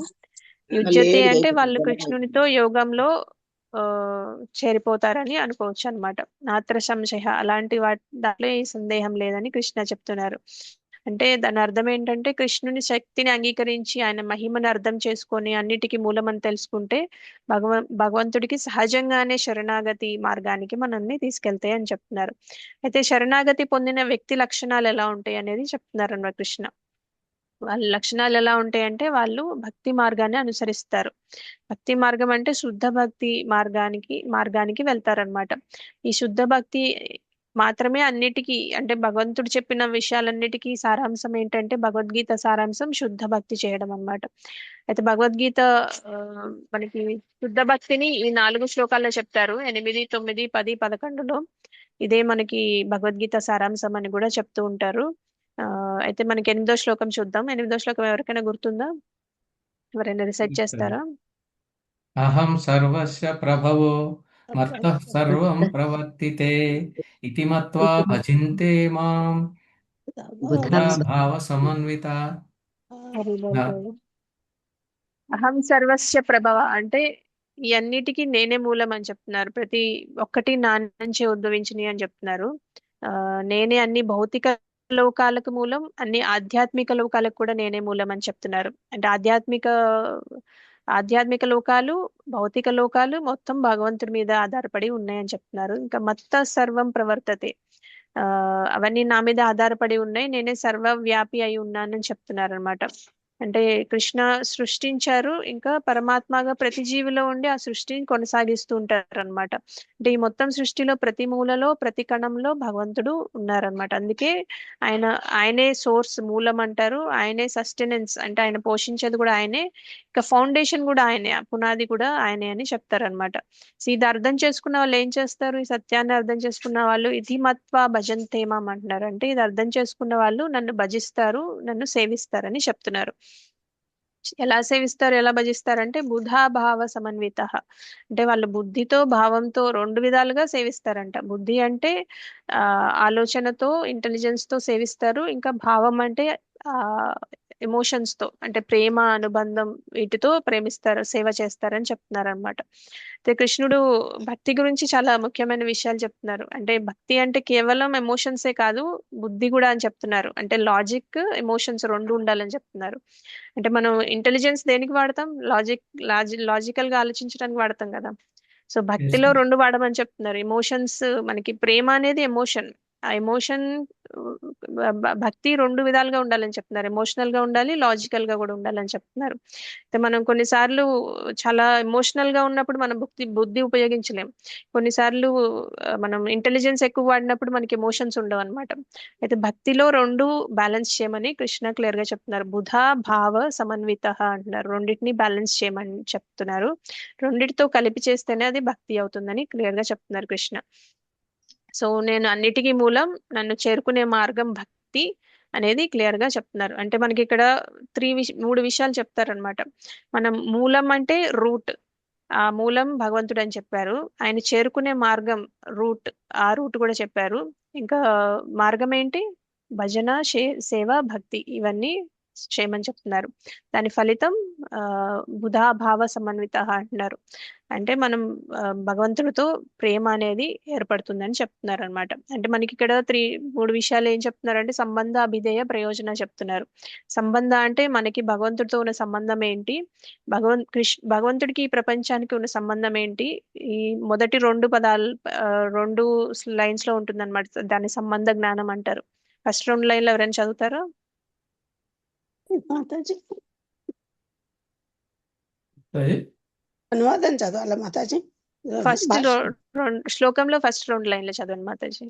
S1: యుజ్యతే అంటే వాళ్ళు కృష్ణునితో యోగంలో ఆ చేరిపోతారని అనుకోవచ్చు అనమాట. నాత్ర సంశయ అలాంటి దాంట్లో ఏ సందేహం లేదని కృష్ణ చెప్తున్నారు. అంటే దాని అర్థం ఏంటంటే కృష్ణుని శక్తిని అంగీకరించి ఆయన మహిమను అర్థం చేసుకొని అన్నిటికీ మూలమని తెలుసుకుంటే భగవంతుడికి సహజంగానే శరణాగతి మార్గానికి మనల్ని తీసుకెళ్తాయి అని చెప్తున్నారు. అయితే శరణాగతి పొందిన వ్యక్తి లక్షణాలు ఎలా ఉంటాయి అనేది చెప్తున్నారు అన్నమాట కృష్ణ. వాళ్ళ లక్షణాలు ఎలా ఉంటాయంటే వాళ్ళు భక్తి మార్గాన్ని అనుసరిస్తారు. భక్తి మార్గం అంటే శుద్ధ భక్తి మార్గానికి వెళ్తారనమాట. ఈ శుద్ధ భక్తి మాత్రమే అన్నిటికీ, అంటే భగవంతుడు చెప్పిన విషయాలన్నిటికీ సారాంశం ఏంటంటే, భగవద్గీత సారాంశం శుద్ధ భక్తి చేయడం అన్నమాట. అయితే భగవద్గీత మనకి శుద్ధ భక్తిని ఈ 4 శ్లోకాల్లో చెప్తారు. 8, 9, 10, 11లో ఇదే మనకి భగవద్గీత సారాంశం అని కూడా చెప్తూ ఉంటారు. అయితే మనకి 8వ శ్లోకం చూద్దాం. 8వ శ్లోకం ఎవరికైనా గుర్తుందా? ఎవరైనా రిసైట్ చేస్తారా?
S4: అహం సర్వస్య ప్రభవో మత్తః సర్వం ప్రవర్తితే ఇతి మత్వా భజింతే మాం బుధా భావ సమన్విత.
S1: అహం సర్వస్య ప్రభవ అంటే ఈ అన్నిటికీ నేనే మూలం అని చెప్తున్నారు. ప్రతి ఒక్కటి నా నుంచే ఉద్భవించినవి అని చెప్తున్నారు. నేనే అన్ని భౌతిక లోకాలకు మూలం, అన్ని ఆధ్యాత్మిక లోకాలకు కూడా నేనే మూలం అని చెప్తున్నారు. అంటే ఆధ్యాత్మిక లోకాలు, భౌతిక లోకాలు మొత్తం భగవంతుడి మీద ఆధారపడి ఉన్నాయని చెప్తున్నారు. ఇంకా మత్త సర్వం ప్రవర్తతే, అవన్నీ నా మీద ఆధారపడి ఉన్నాయి, నేనే సర్వవ్యాపి అయి ఉన్నానని చెప్తున్నారు అనమాట. అంటే కృష్ణ సృష్టించారు, ఇంకా పరమాత్మగా ప్రతి జీవిలో ఉండి ఆ సృష్టిని కొనసాగిస్తూ ఉంటారు అనమాట. అంటే ఈ మొత్తం సృష్టిలో ప్రతి మూలలో ప్రతి కణంలో భగవంతుడు ఉన్నారనమాట. అందుకే ఆయనే సోర్స్, మూలం అంటారు. ఆయనే సస్టెనెన్స్, అంటే ఆయన పోషించేది కూడా ఆయనే, ఇంకా ఫౌండేషన్ కూడా ఆయనే, పునాది కూడా ఆయనే అని చెప్తారనమాట. సో ఇది అర్థం చేసుకున్న వాళ్ళు ఏం చేస్తారు, ఈ సత్యాన్ని అర్థం చేసుకున్న వాళ్ళు ఇది మత్వా భజంతేమాం అంటున్నారు. అంటే ఇది అర్థం చేసుకున్న వాళ్ళు నన్ను భజిస్తారు, నన్ను సేవిస్తారని చెప్తున్నారు. ఎలా సేవిస్తారు, ఎలా భజిస్తారు అంటే బుధాభావ సమన్విత, అంటే వాళ్ళు బుద్ధితో భావంతో రెండు విధాలుగా సేవిస్తారంట. బుద్ధి అంటే ఆలోచనతో, ఇంటెలిజెన్స్ తో సేవిస్తారు. ఇంకా భావం అంటే ఆ ఎమోషన్స్ తో, అంటే ప్రేమ, అనుబంధం, వీటితో ప్రేమిస్తారు, సేవ చేస్తారని చెప్తున్నారు అనమాట. అయితే కృష్ణుడు భక్తి గురించి చాలా ముఖ్యమైన విషయాలు చెప్తున్నారు. అంటే భక్తి అంటే కేవలం ఎమోషన్సే కాదు, బుద్ధి కూడా అని చెప్తున్నారు. అంటే లాజిక్, ఎమోషన్స్ రెండు ఉండాలని చెప్తున్నారు. అంటే మనం ఇంటెలిజెన్స్ దేనికి వాడతాం, లాజికల్ గా ఆలోచించడానికి వాడతాం కదా. సో భక్తిలో రెండు వాడమని చెప్తున్నారు. ఎమోషన్స్, మనకి ప్రేమ అనేది ఎమోషన్, ఆ ఎమోషన్ భక్తి రెండు విధాలుగా ఉండాలని చెప్తున్నారు. ఎమోషనల్ గా ఉండాలి, లాజికల్ గా కూడా ఉండాలని చెప్తున్నారు. అయితే మనం కొన్నిసార్లు చాలా ఎమోషనల్ గా ఉన్నప్పుడు మనం బుద్ధి ఉపయోగించలేం. కొన్నిసార్లు మనం ఇంటెలిజెన్స్ ఎక్కువ వాడినప్పుడు మనకి ఎమోషన్స్ ఉండవు అనమాట. అయితే భక్తిలో రెండు బ్యాలెన్స్ చేయమని కృష్ణ క్లియర్ గా చెప్తున్నారు. బుధ భావ సమన్విత అంటున్నారు. రెండింటిని బ్యాలెన్స్ చేయమని చెప్తున్నారు. రెండిటితో కలిపి చేస్తేనే అది భక్తి అవుతుందని క్లియర్ గా చెప్తున్నారు కృష్ణ. సో నేను అన్నిటికీ మూలం, నన్ను చేరుకునే మార్గం భక్తి అనేది క్లియర్ గా చెప్తున్నారు. అంటే మనకి ఇక్కడ మూడు విషయాలు చెప్తారనమాట. మనం మూలం అంటే రూట్, ఆ మూలం భగవంతుడు అని చెప్పారు. ఆయన చేరుకునే మార్గం రూట్, ఆ రూట్ కూడా చెప్పారు. ఇంకా మార్గం ఏంటి, భజన, సేవ, భక్తి, ఇవన్నీ చేయమని చెప్తున్నారు. దాని ఫలితం బుధాభావ సమన్విత అంటున్నారు. అంటే మనం భగవంతుడితో ప్రేమ అనేది ఏర్పడుతుందని చెప్తున్నారు అనమాట. అంటే మనకి ఇక్కడ మూడు విషయాలు ఏం చెప్తున్నారు అంటే సంబంధ, అభిధేయ, ప్రయోజన చెప్తున్నారు. సంబంధ అంటే మనకి భగవంతుడితో ఉన్న సంబంధం ఏంటి, భగవంతుడికి ఈ ప్రపంచానికి ఉన్న సంబంధం ఏంటి, ఈ మొదటి రెండు పదాలు రెండు లైన్స్ లో ఉంటుంది అనమాట. దాన్ని సంబంధ జ్ఞానం అంటారు. ఫస్ట్ రెండు లైన్లు ఎవరైనా చదువుతారా?
S8: మాతాజీ అనువాదం చదవాలా మాతాజీ?
S1: ఫస్ట్ శ్లోకంలో ఫస్ట్ రెండు లైన్లు చదవండి మాతాజీ.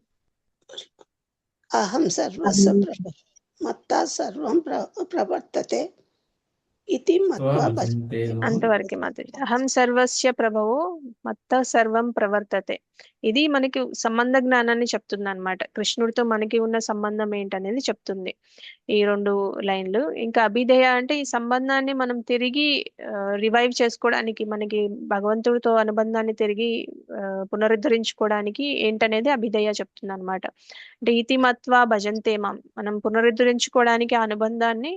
S8: అహం సర్వస్వ మత్తా సర్వం ప్రవర్తతే ఇతి మత్వా భజంతే.
S1: అంతవరకు మాతాజీ. అహం సర్వస్య ప్రభవో మత్త సర్వం ప్రవర్తతే, ఇది మనకి సంబంధ జ్ఞానాన్ని చెప్తుంది అనమాట. కృష్ణుడితో మనకి ఉన్న సంబంధం ఏంటనేది చెప్తుంది ఈ రెండు లైన్లు. ఇంకా అభిధేయ అంటే ఈ సంబంధాన్ని మనం తిరిగి రివైవ్ చేసుకోవడానికి, మనకి భగవంతుడితో అనుబంధాన్ని తిరిగి పునరుద్ధరించుకోవడానికి ఏంటనేది అభిధేయ చెప్తుంది అనమాట. అంటే ఇతిమత్వ భజంతేమాం, మనం పునరుద్ధరించుకోవడానికి ఆ అనుబంధాన్ని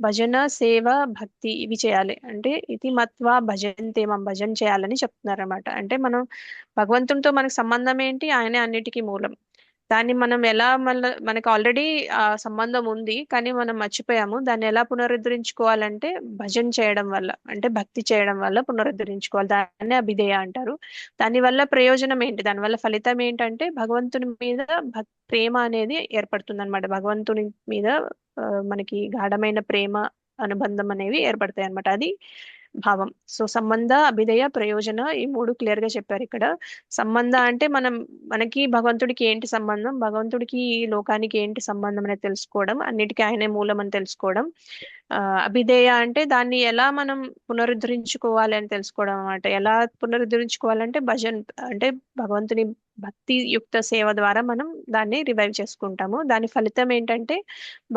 S1: భజన, సేవ, భక్తి ఇవి చేయాలి. అంటే ఇది మత్వా భజంతేమాం, భజన చేయాలని చెప్తున్నారు అనమాట. అంటే మనం భగవంతునితో మనకు సంబంధం ఏంటి, ఆయనే అన్నిటికీ మూలం. దాన్ని మనం ఎలా మనకు ఆల్రెడీ ఆ సంబంధం ఉంది కానీ మనం మర్చిపోయాము, దాన్ని ఎలా పునరుద్ధరించుకోవాలంటే భజన చేయడం వల్ల, అంటే భక్తి చేయడం వల్ల పునరుద్ధరించుకోవాలి. దాన్ని అభిధేయ అంటారు. దానివల్ల ప్రయోజనం ఏంటి, దానివల్ల ఫలితం ఏంటంటే భగవంతుని మీద ప్రేమ అనేది ఏర్పడుతుంది అనమాట. భగవంతుని మీద మనకి గాఢమైన ప్రేమ, అనుబంధం అనేవి ఏర్పడతాయి అనమాట. అది భావం. సో సంబంధ, అభిధేయ, ప్రయోజన, ఈ మూడు క్లియర్ గా చెప్పారు ఇక్కడ. సంబంధ అంటే మనకి భగవంతుడికి ఏంటి సంబంధం, భగవంతుడికి ఈ లోకానికి ఏంటి సంబంధం అనేది తెలుసుకోవడం, అన్నిటికీ ఆయనే మూలం అని తెలుసుకోవడం. అభిధేయ అంటే దాన్ని ఎలా మనం పునరుద్ధరించుకోవాలి అని తెలుసుకోవడం అనమాట. ఎలా పునరుద్ధరించుకోవాలంటే భజన్, అంటే భగవంతుని భక్తి యుక్త సేవ ద్వారా మనం దాన్ని రివైవ్ చేసుకుంటాము. దాని ఫలితం ఏంటంటే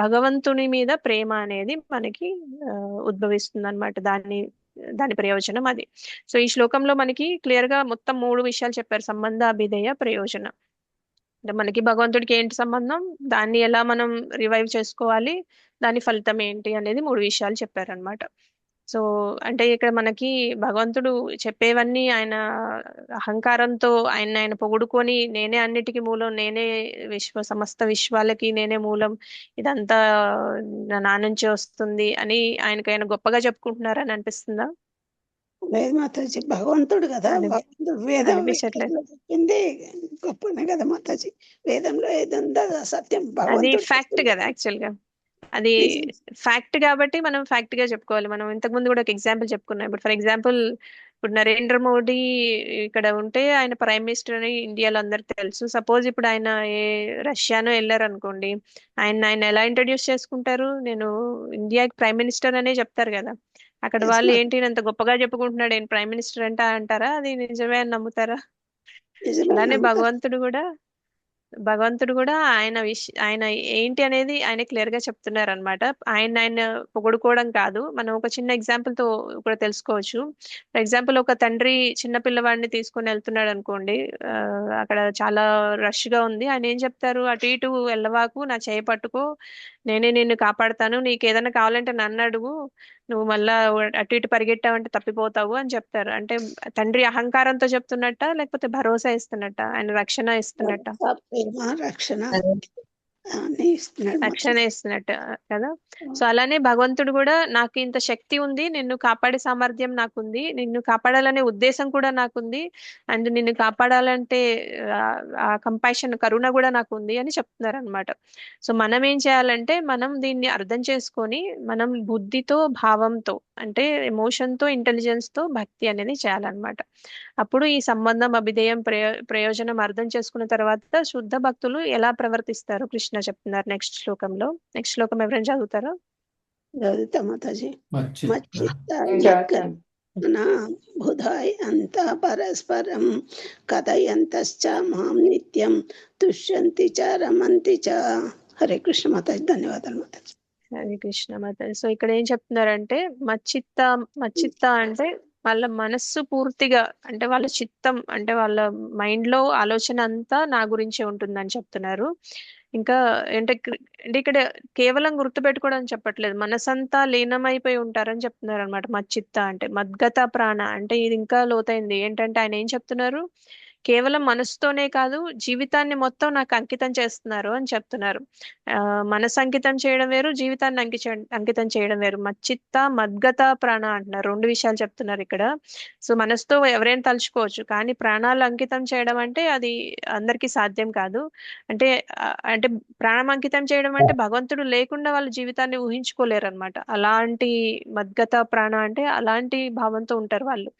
S1: భగవంతుని మీద ప్రేమ అనేది మనకి ఉద్భవిస్తుంది అనమాట. దాని ప్రయోజనం అది. సో ఈ శ్లోకంలో మనకి క్లియర్ గా మొత్తం మూడు విషయాలు చెప్పారు, సంబంధ, అభిధేయ, ప్రయోజన. అంటే మనకి భగవంతుడికి ఏంటి సంబంధం, దాన్ని ఎలా మనం రివైవ్ చేసుకోవాలి, దాని ఫలితం ఏంటి అనేది మూడు విషయాలు చెప్పారనమాట. సో అంటే ఇక్కడ మనకి భగవంతుడు చెప్పేవన్నీ ఆయన అహంకారంతో ఆయన పొగుడుకొని నేనే అన్నిటికీ మూలం, నేనే సమస్త విశ్వాలకి నేనే మూలం, ఇదంతా నా నుంచి వస్తుంది అని ఆయన గొప్పగా చెప్పుకుంటున్నారని అనిపిస్తుందా?
S8: లేదు మాతాజీ, భగవంతుడు కదా, భగవంతుడు వేదంలో చెప్పింది గొప్పనే కదా మాతాజీ. వేదంలో ఏదుందో సత్యం
S1: అది ఫ్యాక్ట్ కదా యాక్చువల్ గా. అది
S8: నిజం.
S1: ఫ్యాక్ట్ కాబట్టి మనం ఫ్యాక్ట్ గా చెప్పుకోవాలి. మనం ఇంతకు ముందు కూడా ఒక ఎగ్జాంపుల్ చెప్పుకున్నాం. ఇప్పుడు ఫర్ ఎగ్జాంపుల్ ఇప్పుడు నరేంద్ర మోడీ ఇక్కడ ఉంటే ఆయన ప్రైమ్ మినిస్టర్ అని ఇండియాలో అందరికి తెలుసు. సపోజ్ ఇప్పుడు ఆయన ఏ రష్యానో వెళ్ళారు అనుకోండి, ఆయన ఎలా ఇంట్రడ్యూస్ చేసుకుంటారు? నేను ఇండియాకి ప్రైమ్ మినిస్టర్ అనే చెప్తారు కదా. అక్కడ
S8: ఎస్
S1: వాళ్ళు
S8: మాత,
S1: ఏంటి ఇంత గొప్పగా చెప్పుకుంటున్నాడు, ఆయన ప్రైమ్ మినిస్టర్ అంటారా? అది నిజమే అని నమ్ముతారా?
S8: నిజమే
S1: అలానే
S8: నమ్ముతారు.
S1: భగవంతుడు కూడా ఆయన ఏంటి అనేది ఆయన క్లియర్ గా చెప్తున్నారు అనమాట. ఆయన పొగుడుకోవడం కాదు. మనం ఒక చిన్న ఎగ్జాంపుల్ తో కూడా తెలుసుకోవచ్చు. ఫర్ ఎగ్జాంపుల్ ఒక తండ్రి చిన్న పిల్లవాడిని తీసుకొని వెళ్తున్నాడు అనుకోండి. ఆ, అక్కడ చాలా రష్ గా ఉంది. ఆయన ఏం చెప్తారు? అటు ఇటు వెళ్ళవాకు, నా చేయి పట్టుకో, నేనే నిన్ను కాపాడుతాను, నీకు ఏదైనా కావాలంటే నన్ను అడుగు, నువ్వు మళ్ళా అటు ఇటు పరిగెట్టావంటే తప్పిపోతావు అని చెప్తారు. అంటే తండ్రి అహంకారంతో చెప్తున్నట్ట, లేకపోతే భరోసా ఇస్తున్నట్ట, ఆయన రక్షణ ఇస్తున్నట్ట?
S8: భరోసా, ప్రేమ, రక్షణ అన్ని ఇస్తున్నాడు
S1: రక్షణ
S8: మాతాజీ.
S1: ఇస్తున్నట్టు కదా. సో అలానే భగవంతుడు కూడా నాకు ఇంత శక్తి ఉంది, నిన్ను కాపాడే సామర్థ్యం నాకుంది, నిన్ను కాపాడాలనే ఉద్దేశం కూడా నాకుంది, అండ్ నిన్ను కాపాడాలంటే ఆ ఆ కంపాషన్, కరుణ కూడా నాకు ఉంది అని చెప్తున్నారు అనమాట. సో మనం ఏం చేయాలంటే మనం దీన్ని అర్థం చేసుకొని మనం బుద్ధితో, భావంతో, అంటే ఎమోషన్ తో, ఇంటెలిజెన్స్ తో భక్తి అనేది చేయాలన్నమాట. అప్పుడు ఈ సంబంధం, అభిధేయం, ప్రయోజనం అర్థం చేసుకున్న తర్వాత శుద్ధ భక్తులు ఎలా ప్రవర్తిస్తారు కృష్ణ చెప్తున్నారు నెక్స్ట్ శ్లోకంలో. నెక్స్ట్ శ్లోకం ఎవరైనా చదువుతారా?
S8: చదువుతా మాతాజీ.
S4: మచ్చిత్త
S8: మచ్చిత్త
S5: నేను చదువుతాను.
S8: బుధాయ్ అంత పరస్పరం కథయంతశ్చ మాం నిత్యం తుష్యంతి చ రమంతి చ. హరే కృష్ణ మాతాజీ. ధన్యవాదాలు మాతాజీ.
S1: హరే కృష్ణ మాత. సో ఇక్కడ ఏం చెప్తున్నారంటే మచ్చిత్త అంటే వాళ్ళ మనస్సు పూర్తిగా, అంటే వాళ్ళ చిత్తం, అంటే వాళ్ళ మైండ్ లో ఆలోచన అంతా నా గురించే ఉంటుందని చెప్తున్నారు. ఇంకా అంటే ఇక్కడ కేవలం గుర్తుపెట్టుకోవడం చెప్పట్లేదు, మనసంతా లీనమైపోయి ఉంటారని చెప్తున్నారు అనమాట. మచ్చిత్త అంటే మద్గత ప్రాణ, అంటే ఇది ఇంకా లోతైంది. ఏంటంటే ఆయన ఏం చెప్తున్నారు? కేవలం మనసుతోనే కాదు, జీవితాన్ని మొత్తం నాకు అంకితం చేస్తున్నారు అని చెప్తున్నారు. మనసు అంకితం చేయడం వేరు, జీవితాన్ని అంకితం చేయడం వేరు. మచ్చిత్త, మద్గత ప్రాణ అంటున్నారు. రెండు విషయాలు చెప్తున్నారు ఇక్కడ. సో మనసుతో ఎవరైనా తలుచుకోవచ్చు, కానీ ప్రాణాలు అంకితం చేయడం అంటే అది అందరికీ సాధ్యం కాదు. అంటే అంటే ప్రాణం అంకితం చేయడం అంటే భగవంతుడు లేకుండా వాళ్ళ జీవితాన్ని ఊహించుకోలేరు అనమాట. అలాంటి మద్గత ప్రాణ అంటే అలాంటి భావంతో ఉంటారు వాళ్ళు.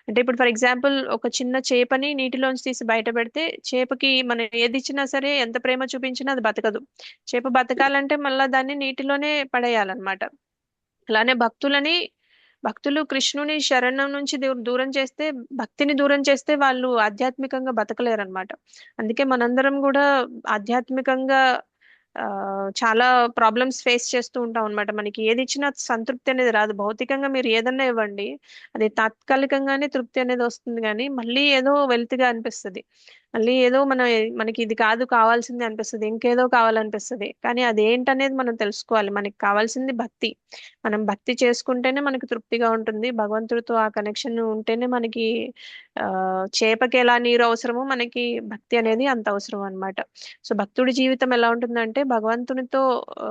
S1: అంటే ఇప్పుడు ఫర్ ఎగ్జాంపుల్ ఒక చిన్న చేపని నీటిలోంచి తీసి బయట పెడితే, చేపకి మనం ఏది ఇచ్చినా సరే, ఎంత ప్రేమ చూపించినా అది బతకదు. చేప బతకాలంటే మళ్ళా దాన్ని నీటిలోనే పడేయాలన్నమాట. అలానే భక్తులు కృష్ణుని శరణం నుంచి దూరం చేస్తే, భక్తిని దూరం చేస్తే వాళ్ళు ఆధ్యాత్మికంగా బతకలేరు అనమాట. అందుకే మనందరం కూడా ఆధ్యాత్మికంగా ఆ చాలా ప్రాబ్లమ్స్ ఫేస్ చేస్తూ ఉంటాం అనమాట. మనకి ఏది ఇచ్చినా సంతృప్తి అనేది రాదు. భౌతికంగా మీరు ఏదన్నా ఇవ్వండి, అది తాత్కాలికంగానే తృప్తి అనేది వస్తుంది, కానీ మళ్ళీ ఏదో వెల్తిగా అనిపిస్తుంది. మళ్ళీ ఏదో మనకి ఇది కాదు కావాల్సింది అనిపిస్తుంది, ఇంకేదో కావాలనిపిస్తుంది. కానీ అదేంటనేది మనం తెలుసుకోవాలి. మనకి కావాల్సింది భక్తి. మనం భక్తి చేసుకుంటేనే మనకి తృప్తిగా ఉంటుంది. భగవంతుడితో ఆ కనెక్షన్ ఉంటేనే మనకి ఆ చేపకి ఎలా నీరు అవసరమో మనకి భక్తి అనేది అంత అవసరం అన్నమాట. సో భక్తుడి జీవితం ఎలా ఉంటుందంటే, భగవంతునితో ఆ,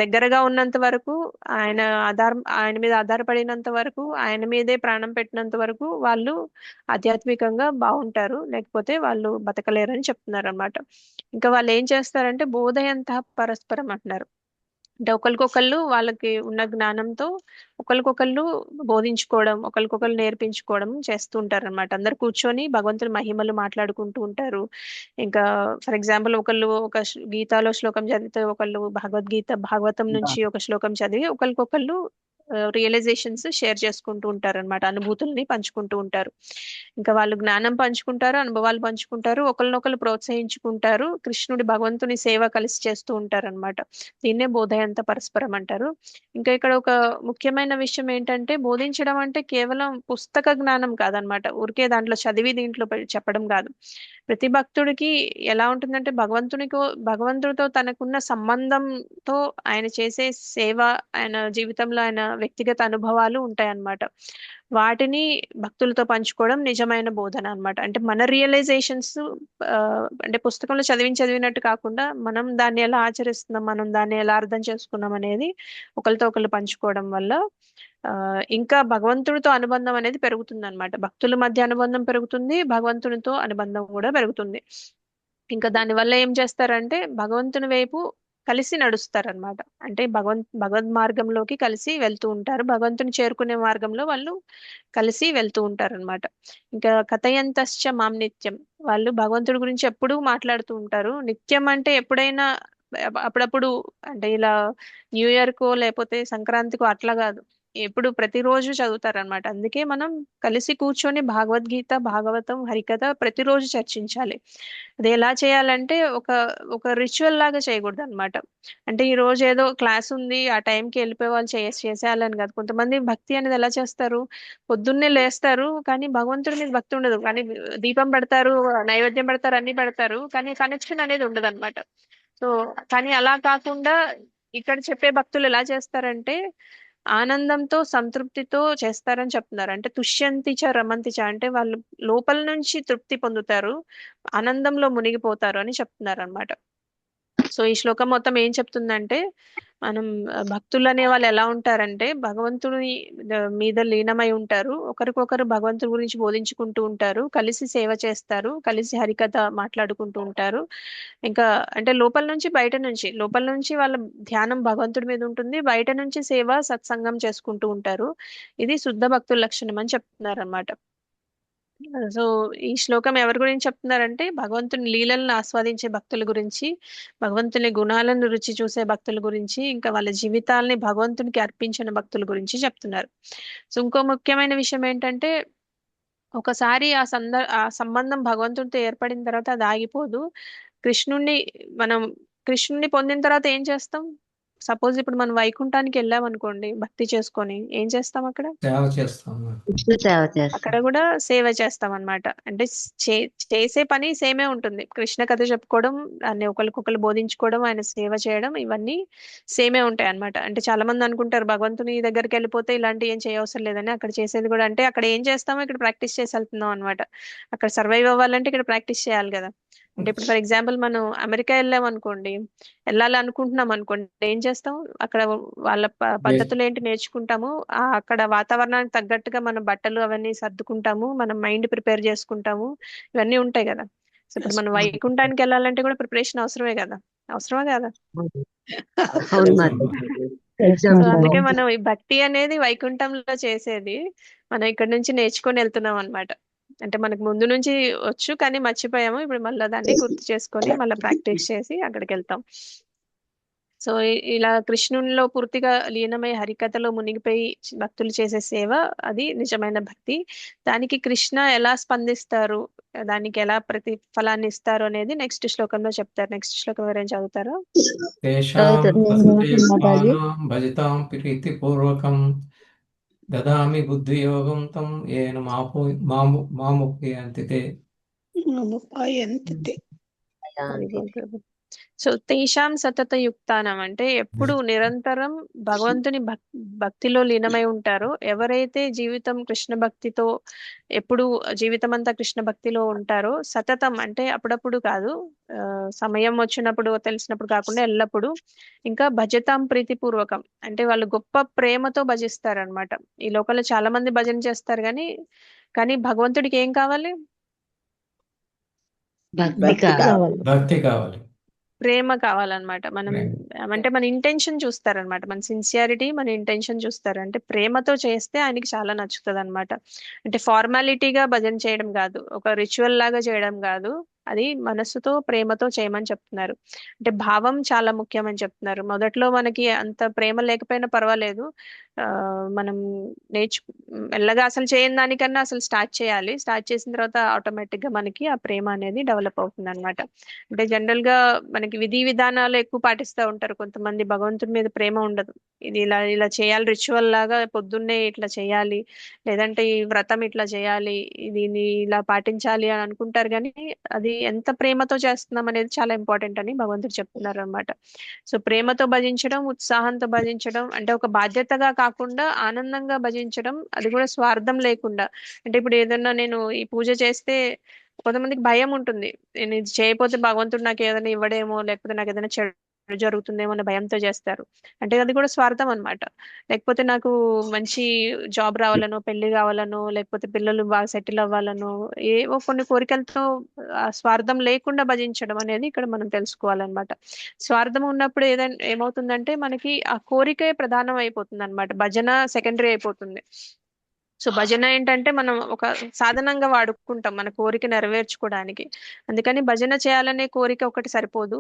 S1: దగ్గరగా ఉన్నంత వరకు, ఆయన మీద ఆధారపడినంత వరకు, ఆయన మీదే ప్రాణం పెట్టినంత వరకు వాళ్ళు ఆధ్యాత్మికంగా బాగుంటారు. లేకపోతే వాళ్ళు బతకలేరని చెప్తున్నారు అనమాట. ఇంకా వాళ్ళు ఏం చేస్తారంటే బోధయంత పరస్పరం అంటున్నారు. అంటే ఒకరికొకళ్ళు వాళ్ళకి ఉన్న జ్ఞానంతో ఒకరికొకళ్ళు బోధించుకోవడం, ఒకరికొకళ్ళు నేర్పించుకోవడం చేస్తూ ఉంటారు అనమాట. అందరు కూర్చొని భగవంతుని మహిమలు మాట్లాడుకుంటూ ఉంటారు. ఇంకా ఫర్ ఎగ్జాంపుల్ ఒకళ్ళు గీతాలో శ్లోకం చదివితే, ఒకళ్ళు భాగవతం నుంచి ఒక శ్లోకం చదివి ఒకరికొకళ్ళు రియలైజేషన్స్ షేర్ చేసుకుంటూ ఉంటారు అనమాట. అనుభూతుల్ని పంచుకుంటూ ఉంటారు. ఇంకా వాళ్ళు జ్ఞానం పంచుకుంటారు, అనుభవాలు పంచుకుంటారు, ఒకరినొకరు ప్రోత్సహించుకుంటారు. భగవంతుని సేవ కలిసి చేస్తూ ఉంటారు అనమాట. దీన్నే బోధయంత పరస్పరం అంటారు. ఇంకా ఇక్కడ ఒక ముఖ్యమైన విషయం ఏంటంటే, బోధించడం అంటే కేవలం పుస్తక జ్ఞానం కాదనమాట. ఊరికే దాంట్లో చదివి దీంట్లో చెప్పడం కాదు. ప్రతి భక్తుడికి ఎలా ఉంటుందంటే, భగవంతుడితో తనకున్న సంబంధంతో ఆయన చేసే సేవ, ఆయన జీవితంలో ఆయన వ్యక్తిగత అనుభవాలు ఉంటాయన్నమాట. వాటిని భక్తులతో పంచుకోవడం నిజమైన బోధన అన్నమాట. అంటే మన రియలైజేషన్స్, అంటే పుస్తకంలో చదివినట్టు కాకుండా మనం దాన్ని ఎలా ఆచరిస్తున్నాం, మనం దాన్ని ఎలా అర్థం చేసుకున్నాం అనేది ఒకరితో ఒకరు పంచుకోవడం వల్ల ఇంకా భగవంతుడితో అనుబంధం అనేది పెరుగుతుంది అనమాట. భక్తుల మధ్య అనుబంధం పెరుగుతుంది, భగవంతునితో అనుబంధం కూడా పెరుగుతుంది. ఇంకా దాని వల్ల ఏం చేస్తారంటే భగవంతుని వైపు కలిసి నడుస్తారనమాట. అంటే భగవద్ మార్గంలోకి కలిసి వెళ్తూ ఉంటారు. భగవంతుని చేరుకునే మార్గంలో వాళ్ళు కలిసి వెళ్తూ ఉంటారనమాట. ఇంకా కథయంతశ్చ మాం నిత్యం, వాళ్ళు భగవంతుడి గురించి ఎప్పుడూ మాట్లాడుతూ ఉంటారు. నిత్యం అంటే ఎప్పుడైనా అప్పుడప్పుడు, అంటే ఇలా న్యూ ఇయర్ కో లేకపోతే సంక్రాంతికో అట్లా కాదు, ఎప్పుడు ప్రతిరోజు చదువుతారనమాట. అందుకే మనం కలిసి కూర్చొని భగవద్గీత, భాగవతం, హరికథ ప్రతిరోజు చర్చించాలి. అది ఎలా చేయాలంటే ఒక ఒక రిచువల్ లాగా చేయకూడదు అనమాట. అంటే ఈ రోజు ఏదో క్లాస్ ఉంది ఆ టైంకి వెళ్ళిపోయే వాళ్ళు చేసేయాలని కాదు. కొంతమంది భక్తి అనేది ఎలా చేస్తారు, పొద్దున్నే లేస్తారు కానీ భగవంతుడి మీద భక్తి ఉండదు, కానీ దీపం పెడతారు, నైవేద్యం పెడతారు, అన్ని పెడతారు, కానీ కనెక్షన్ అనేది ఉండదు అనమాట. సో కానీ అలా కాకుండా ఇక్కడ చెప్పే భక్తులు ఎలా చేస్తారంటే ఆనందంతో సంతృప్తితో చేస్తారని చెప్తున్నారు. అంటే తుష్యంతి చ రమంతి చ, అంటే వాళ్ళు లోపల నుంచి తృప్తి పొందుతారు, ఆనందంలో మునిగిపోతారు అని చెప్తున్నారు అనమాట. సో ఈ శ్లోకం మొత్తం ఏం చెప్తుందంటే మనం భక్తులు అనే వాళ్ళు ఎలా ఉంటారంటే భగవంతుని మీద లీనమై ఉంటారు, ఒకరికొకరు భగవంతుడి గురించి బోధించుకుంటూ ఉంటారు, కలిసి సేవ చేస్తారు, కలిసి హరికథ మాట్లాడుకుంటూ ఉంటారు. ఇంకా అంటే లోపల నుంచి వాళ్ళ ధ్యానం భగవంతుడి మీద ఉంటుంది, బయట నుంచి సేవ సత్సంగం చేసుకుంటూ ఉంటారు. ఇది శుద్ధ భక్తుల లక్షణం అని చెప్తున్నారు అనమాట. సో ఈ శ్లోకం ఎవరి గురించి చెప్తున్నారంటే భగవంతుని లీలలను ఆస్వాదించే భక్తుల గురించి, భగవంతుని గుణాలను రుచి చూసే భక్తుల గురించి, ఇంకా వాళ్ళ జీవితాలని భగవంతునికి అర్పించిన భక్తుల గురించి చెప్తున్నారు. సో ఇంకో ముఖ్యమైన విషయం ఏంటంటే ఒకసారి ఆ సంబంధం భగవంతుడితో ఏర్పడిన తర్వాత అది ఆగిపోదు. కృష్ణుణ్ణి మనం కృష్ణుణ్ణి పొందిన తర్వాత ఏం చేస్తాం? సపోజ్ ఇప్పుడు మనం వైకుంఠానికి వెళ్ళాం అనుకోండి, భక్తి చేసుకొని ఏం చేస్తాం అక్కడ?
S4: సేవ చేస్తాం.
S7: కృష్ణ సేవ చేస్తాం.
S1: అక్కడ కూడా సేవ చేస్తాం అన్నమాట. అంటే చేసే పని సేమే ఉంటుంది. కృష్ణ కథ చెప్పుకోవడం, దాన్ని ఒకరికొకరు బోధించుకోవడం, ఆయన సేవ చేయడం, ఇవన్నీ సేమే ఉంటాయి అన్నమాట. అంటే చాలా మంది అనుకుంటారు భగవంతుని దగ్గరికి వెళ్ళిపోతే ఇలాంటి ఏం చేయవసరం లేదని. అక్కడ చేసేది కూడా అంటే అక్కడ ఏం చేస్తామో ఇక్కడ ప్రాక్టీస్ చేసి వెళ్తున్నాం అనమాట. అక్కడ సర్వైవ్ అవ్వాలంటే ఇక్కడ ప్రాక్టీస్ చేయాలి కదా. అంటే ఇప్పుడు ఫర్ ఎగ్జాంపుల్ మనం అమెరికా వెళ్ళాం అనుకోండి, వెళ్ళాలి అనుకుంటున్నాం అనుకోండి, ఏం చేస్తాం అక్కడ వాళ్ళ పద్ధతులు ఏంటి నేర్చుకుంటాము, అక్కడ వాతావరణానికి తగ్గట్టుగా మన బట్టలు అవన్నీ సర్దుకుంటాము, మనం మైండ్ ప్రిపేర్ చేసుకుంటాము, ఇవన్నీ ఉంటాయి కదా. సో ఇప్పుడు మనం వైకుంఠానికి వెళ్ళాలంటే కూడా ప్రిపరేషన్ అవసరమే కదా, అవసరమా కదా?
S7: అవును మరి.
S1: సో అందుకే మనం ఈ భక్తి అనేది వైకుంఠంలో చేసేది మనం ఇక్కడ నుంచి నేర్చుకొని వెళ్తున్నాం అన్నమాట. అంటే మనకు ముందు నుంచి వచ్చు కానీ మర్చిపోయాము, ఇప్పుడు మళ్ళీ దాన్ని గుర్తు చేసుకొని మళ్ళీ ప్రాక్టీస్ చేసి అక్కడికి వెళ్తాం. సో ఇలా కృష్ణునిలో పూర్తిగా లీనమై హరికథలో మునిగిపోయి భక్తులు చేసే సేవ అది నిజమైన భక్తి. దానికి కృష్ణ ఎలా స్పందిస్తారు, దానికి ఎలా ప్రతిఫలాన్ని ఇస్తారు అనేది నెక్స్ట్ శ్లోకంలో చెప్తారు. నెక్స్ట్ శ్లోకం ఎవరైనా చదువుతారా?
S4: తేషాం వసుదేవానాం భజతాం ప్రీతిపూర్వకం దదామి బుద్ధియోగం తం ఏన మాముఖ్యంతి తే.
S8: ముపాయంతే.
S1: సో తేషాం సతత యుక్తానం అంటే ఎప్పుడు నిరంతరం భగవంతుని భక్తిలో లీనమై ఉంటారో, ఎవరైతే జీవితం కృష్ణ భక్తితో ఎప్పుడు జీవితం అంతా కృష్ణ భక్తిలో ఉంటారో, సతతం అంటే అప్పుడప్పుడు కాదు, సమయం వచ్చినప్పుడు తెలిసినప్పుడు కాకుండా ఎల్లప్పుడూ, ఇంకా భజతాం ప్రీతిపూర్వకం అంటే వాళ్ళు గొప్ప ప్రేమతో భజిస్తారనమాట. ఈ లోకంలో చాలా మంది భజన చేస్తారు కానీ భగవంతుడికి ఏం కావాలి?
S4: భక్తి కావాలి,
S1: ప్రేమ కావాలన్నమాట. మనం అంటే మన ఇంటెన్షన్ చూస్తారనమాట, మన సిన్సియారిటీ, మన ఇంటెన్షన్ చూస్తారు. అంటే ప్రేమతో చేస్తే ఆయనకి చాలా నచ్చుతుంది అనమాట. అంటే ఫార్మాలిటీగా భజన చేయడం కాదు, ఒక రిచువల్ లాగా చేయడం కాదు, అది మనస్సుతో ప్రేమతో చేయమని చెప్తున్నారు. అంటే భావం చాలా ముఖ్యమని చెప్తున్నారు. మొదట్లో మనకి అంత ప్రేమ లేకపోయినా పర్వాలేదు, మనం మెల్లగా అసలు చేయని దానికన్నా అసలు స్టార్ట్ చేయాలి. స్టార్ట్ చేసిన తర్వాత ఆటోమేటిక్ గా మనకి ఆ ప్రేమ అనేది డెవలప్ అవుతుంది అనమాట. అంటే జనరల్ గా మనకి విధి విధానాలు ఎక్కువ పాటిస్తూ ఉంటారు కొంతమంది, భగవంతుడి మీద ప్రేమ ఉండదు. ఇది ఇలా ఇలా చేయాలి, రిచువల్ లాగా పొద్దున్నే ఇట్లా చేయాలి, లేదంటే ఈ వ్రతం ఇట్లా చేయాలి, దీన్ని ఇలా పాటించాలి అని అనుకుంటారు, కానీ అది ఎంత ప్రేమతో చేస్తున్నాం అనేది చాలా ఇంపార్టెంట్ అని భగవంతుడు చెప్తున్నారు అనమాట. సో ప్రేమతో భజించడం, ఉత్సాహంతో భజించడం, అంటే ఒక బాధ్యతగా కాకుండా ఆనందంగా భజించడం, అది కూడా స్వార్థం లేకుండా. అంటే ఇప్పుడు ఏదన్నా నేను ఈ పూజ చేస్తే కొంతమందికి భయం ఉంటుంది, నేను ఇది చేయకపోతే భగవంతుడు నాకు ఏదైనా ఇవ్వడేమో, లేకపోతే నాకు ఏదైనా చెడు జరుగుతుందేమో అన్న భయంతో చేస్తారు. అంటే అది కూడా స్వార్థం అన్నమాట. లేకపోతే నాకు మంచి జాబ్ రావాలనో, పెళ్లి కావాలనో, లేకపోతే పిల్లలు బాగా సెటిల్ అవ్వాలనో, ఏవో కొన్ని కోరికలతో స్వార్థం లేకుండా భజించడం అనేది ఇక్కడ మనం తెలుసుకోవాలన్నమాట. స్వార్థం ఉన్నప్పుడు ఏదైనా ఏమవుతుందంటే మనకి ఆ కోరికే ప్రధానం అయిపోతుంది అనమాట, భజన సెకండరీ అయిపోతుంది. సో భజన ఏంటంటే మనం ఒక సాధనంగా వాడుకుంటాం మన కోరిక నెరవేర్చుకోవడానికి. అందుకని భజన చేయాలనే కోరిక ఒకటి సరిపోదు,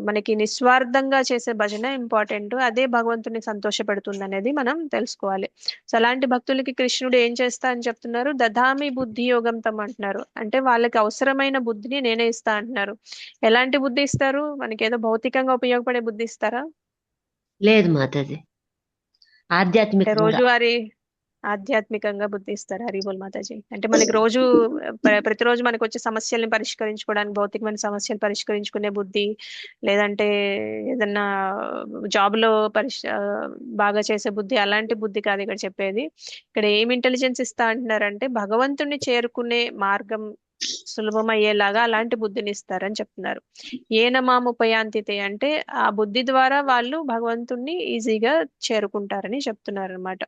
S1: మనకి నిస్వార్థంగా చేసే భజన ఇంపార్టెంట్. అదే భగవంతుని సంతోషపెడుతుంది అనేది మనం తెలుసుకోవాలి. సో అలాంటి భక్తులకి కృష్ణుడు ఏం చేస్తా అని చెప్తున్నారు, దధామి బుద్ధి యోగం తమ్ అంటున్నారు. అంటే వాళ్ళకి అవసరమైన బుద్ధిని నేనే ఇస్తా అంటున్నారు. ఎలాంటి బుద్ధి ఇస్తారు? మనకి ఏదో భౌతికంగా ఉపయోగపడే బుద్ధి ఇస్తారా?
S9: లేదు మాతాజీ,
S1: అంటే
S9: ఆధ్యాత్మికంగా.
S1: రోజువారీ ఆధ్యాత్మికంగా బుద్ధి ఇస్తారు. హరిబోల్ మాతాజీ. అంటే మనకి రోజు ప్రతిరోజు మనకు వచ్చే సమస్యల్ని పరిష్కరించుకోవడానికి, భౌతికమైన సమస్యలు పరిష్కరించుకునే బుద్ధి, లేదంటే ఏదన్నా జాబ్ లో బాగా చేసే బుద్ధి, అలాంటి బుద్ధి కాదు ఇక్కడ చెప్పేది. ఇక్కడ ఏం ఇంటెలిజెన్స్ ఇస్తా అంటున్నారంటే భగవంతుణ్ణి చేరుకునే మార్గం సులభం అయ్యేలాగా అలాంటి బుద్ధిని ఇస్తారని చెప్తున్నారు. ఏనమాముపయాంతితే అంటే ఆ బుద్ధి ద్వారా వాళ్ళు భగవంతుణ్ణి ఈజీగా చేరుకుంటారని చెప్తున్నారు అనమాట.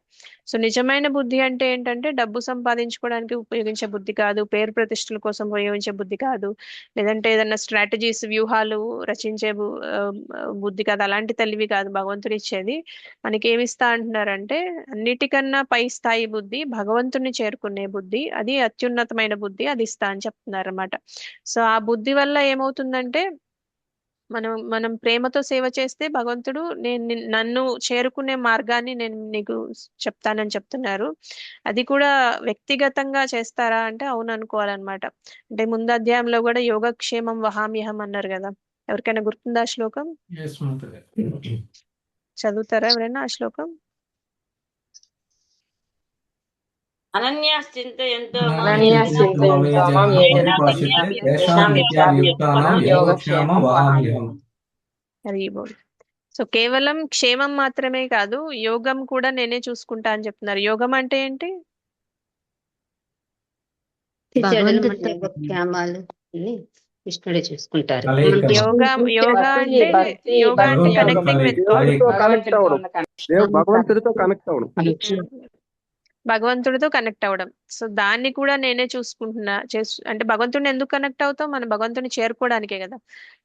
S1: సో నిజమైన బుద్ధి అంటే ఏంటంటే డబ్బు సంపాదించుకోవడానికి ఉపయోగించే బుద్ధి కాదు, పేరు ప్రతిష్టల కోసం ఉపయోగించే బుద్ధి కాదు, లేదంటే ఏదైనా స్ట్రాటజీస్ వ్యూహాలు రచించే బుద్ధి కాదు. అలాంటి తెలివి కాదు భగవంతుడు ఇచ్చేది. మనకి ఏమిస్తా అంటున్నారంటే అన్నిటికన్నా పై స్థాయి బుద్ధి, భగవంతుని చేరుకునే బుద్ధి, అది అత్యున్నతమైన బుద్ధి, అది ఇస్తా అని చెప్తున్నారు అనమాట. సో ఆ బుద్ధి వల్ల ఏమవుతుందంటే మనం ప్రేమతో సేవ చేస్తే భగవంతుడు నన్ను చేరుకునే మార్గాన్ని నేను నీకు చెప్తానని చెప్తున్నారు. అది కూడా వ్యక్తిగతంగా చేస్తారా అంటే అవును అనుకోవాలన్నమాట. అంటే ముందు అధ్యాయంలో కూడా యోగక్షేమం వహామ్యహం అన్నారు కదా, ఎవరికైనా గుర్తుందా ఆ శ్లోకం?
S4: Yes, మాతాజీ.
S1: చదువుతారా ఎవరైనా ఆ శ్లోకం?
S2: అనన్యాశ్చింతయంతో
S5: అనన్యాశ్చింతయంతో మాం ఏ జనా తేషాం నిత్యాభియుక్తానాం యోగక్షేమం వహామ్యహం.
S1: హరి బోల్. సో కేవలం క్షేమం మాత్రమే కాదు, యోగం కూడా నేనే చూసుకుంటా అని చెప్తున్నారు. యోగం అంటే ఏంటి?
S2: యోగక్షేమాలు అన్ని కృష్ణుడే చూసుకుంటారు.
S4: కలయిక.
S1: యోగా అంటే కనెక్టింగ్ విత్ గాడ్,
S10: కనెక్ట్ అవడం, భగవంతుడితో కనెక్ట్ అవడం.
S1: భగవంతుడితో కనెక్ట్ అవ్వడం. సో దాన్ని కూడా నేనే చూసుకుంటున్నా. అంటే భగవంతుడిని ఎందుకు కనెక్ట్ అవుతాం? మనం భగవంతుని చేరుకోవడానికే కదా.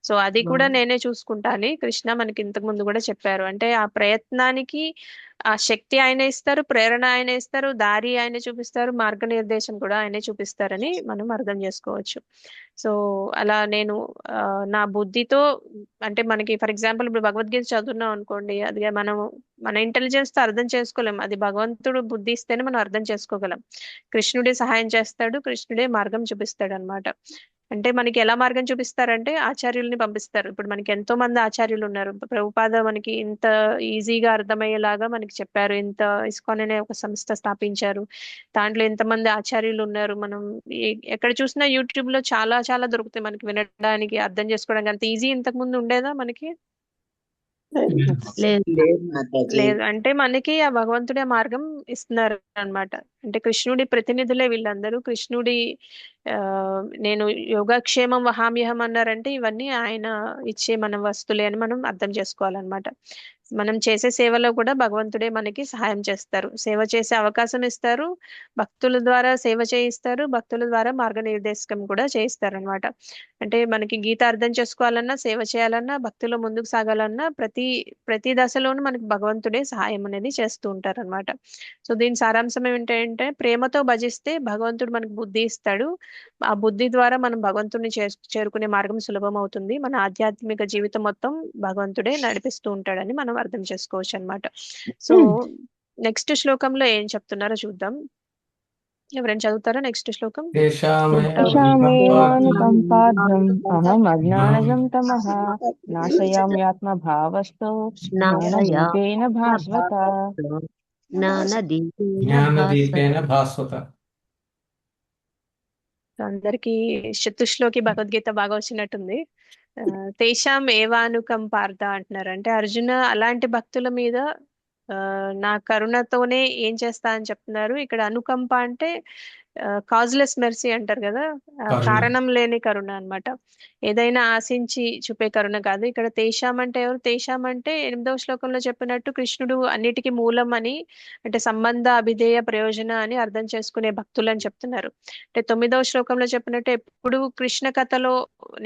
S1: సో అది కూడా నేనే చూసుకుంటా అని కృష్ణ మనకి ఇంతకు ముందు కూడా చెప్పారు. అంటే ఆ ప్రయత్నానికి ఆ శక్తి ఆయన ఇస్తారు, ప్రేరణ ఆయన ఇస్తారు, దారి ఆయన చూపిస్తారు, మార్గనిర్దేశం కూడా ఆయనే చూపిస్తారని మనం అర్థం చేసుకోవచ్చు. సో అలా నేను నా బుద్ధితో, అంటే మనకి ఫర్ ఎగ్జాంపుల్ ఇప్పుడు భగవద్గీత చదువున్నాం అనుకోండి, అది మన ఇంటెలిజెన్స్ తో అర్థం చేసుకోలేం. అది భగవంతుడు బుద్ధి ఇస్తేనే మనం అర్థం చేసుకోగలం. కృష్ణుడే సహాయం చేస్తాడు, కృష్ణుడే మార్గం చూపిస్తాడు అనమాట. అంటే మనకి ఎలా మార్గం చూపిస్తారంటే ఆచార్యుల్ని పంపిస్తారు. ఇప్పుడు మనకి ఎంతో మంది ఆచార్యులు ఉన్నారు. ప్రభుపాద మనకి ఇంత ఈజీగా అర్థమయ్యేలాగా మనకి చెప్పారు. ఇంత ఇస్కాన్ అనే ఒక సంస్థ స్థాపించారు. దాంట్లో ఎంతమంది ఆచార్యులు ఉన్నారు. మనం ఎక్కడ చూసినా యూట్యూబ్ లో చాలా చాలా దొరుకుతాయి మనకి వినడానికి, అర్థం చేసుకోవడానికి. అంత ఈజీ ఇంతకు ముందు ఉండేదా మనకి? లేదు. అంటే మనకి ఆ భగవంతుడి మార్గం ఇస్తున్నారు అన్నమాట. అంటే కృష్ణుడి ప్రతినిధులే వీళ్ళందరూ. కృష్ణుడి నేను యోగక్షేమం వహామ్యహం అన్నారంటే ఇవన్నీ ఆయన ఇచ్చే మన వస్తువులే అని మనం అర్థం చేసుకోవాలన్నమాట. మనం చేసే సేవలో కూడా భగవంతుడే మనకి సహాయం చేస్తారు, సేవ చేసే అవకాశం ఇస్తారు, భక్తుల ద్వారా సేవ చేయిస్తారు, భక్తుల ద్వారా మార్గనిర్దేశకం కూడా చేయిస్తారు అనమాట. అంటే మనకి గీత అర్థం చేసుకోవాలన్నా, సేవ చేయాలన్నా, భక్తులు ముందుకు సాగాలన్నా ప్రతి దశలోనూ మనకి భగవంతుడే సహాయం అనేది చేస్తూ ఉంటారు అనమాట. సో దీని సారాంశం ఏంటంటే ప్రేమతో భజిస్తే భగవంతుడు మనకు బుద్ధి ఇస్తాడు. ఆ బుద్ధి ద్వారా మనం భగవంతుడిని చేరుకునే మార్గం సులభం అవుతుంది. మన ఆధ్యాత్మిక జీవితం మొత్తం భగవంతుడే నడిపిస్తూ ఉంటాడని మనం అర్థం చేసుకోవచ్చు అన్నమాట. సో నెక్స్ట్ శ్లోకంలో ఏం చెప్తున్నారో చూద్దాం. ఎవరైనా చదువుతారా నెక్స్ట్ శ్లోకం?
S11: తేషామేవానుకంపాద్రం అహం అజ్ఞానజం తమః నాశయామ్యాత్మ భావస్థో జ్ఞానదీపేన భాస్వత.
S4: జ్ఞానదీపేన భాస్వత.
S1: అందరికి చతుశ్లోకి భగవద్గీత బాగా వచ్చినట్టుంది. తేషాం ఏవానుకంపార్థ అంటున్నారు. అంటే అర్జున అలాంటి భక్తుల మీద నా కరుణతోనే ఏం చేస్తా అని చెప్తున్నారు. ఇక్కడ అనుకంప అంటే కాజ్లెస్ మెర్సీ అంటారు కదా,
S4: కరుణ.
S1: కారణం లేని కరుణ అన్నమాట. ఏదైనా ఆశించి చూపే కరుణ కాదు. ఇక్కడ తేషాం అంటే ఎవరు? తేషాం అంటే 8వ శ్లోకంలో చెప్పినట్టు కృష్ణుడు అన్నిటికీ మూలం అని, అంటే సంబంధ అభిధేయ ప్రయోజన అని అర్థం చేసుకునే భక్తులు అని చెప్తున్నారు. అంటే 9వ శ్లోకంలో చెప్పినట్టు ఎప్పుడు కృష్ణ కథలో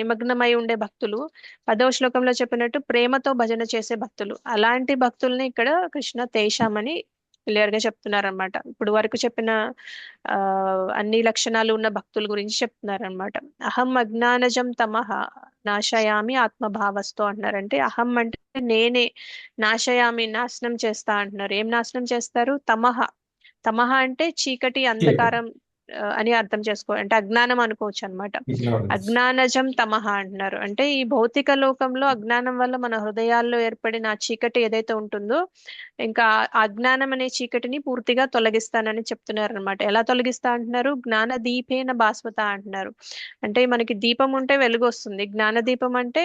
S1: నిమగ్నమై ఉండే భక్తులు, 10వ శ్లోకంలో చెప్పినట్టు ప్రేమతో భజన చేసే భక్తులు. అలాంటి భక్తుల్ని ఇక్కడ కృష్ణ తేషాం అని క్లియర్ గా చెప్తున్నారనమాట. ఇప్పుడు వరకు చెప్పిన ఆ అన్ని లక్షణాలు ఉన్న భక్తుల గురించి చెప్తున్నారనమాట. అహం అజ్ఞానజం తమః నాశయామి ఆత్మభావస్తో అంటున్నారంటే, అహం అంటే నేనే, నాశయామి నాశనం చేస్తా అంటున్నారు. ఏం నాశనం చేస్తారు? తమః. తమః అంటే చీకటి, అంధకారం అని అర్థం చేసుకో, అంటే అజ్ఞానం అనుకోవచ్చు అనమాట.
S4: Ignorance.
S1: అజ్ఞానజం తమః అంటున్నారు. అంటే ఈ భౌతిక లోకంలో అజ్ఞానం వల్ల మన హృదయాల్లో ఏర్పడిన ఆ చీకటి ఏదైతే ఉంటుందో, ఇంకా ఆ అజ్ఞానం అనే చీకటిని పూర్తిగా తొలగిస్తానని చెప్తున్నారు అనమాట. ఎలా తొలగిస్తా అంటున్నారు? జ్ఞాన దీపేన భాస్వత అంటున్నారు. అంటే మనకి దీపం ఉంటే వెలుగు వస్తుంది. జ్ఞాన దీపం అంటే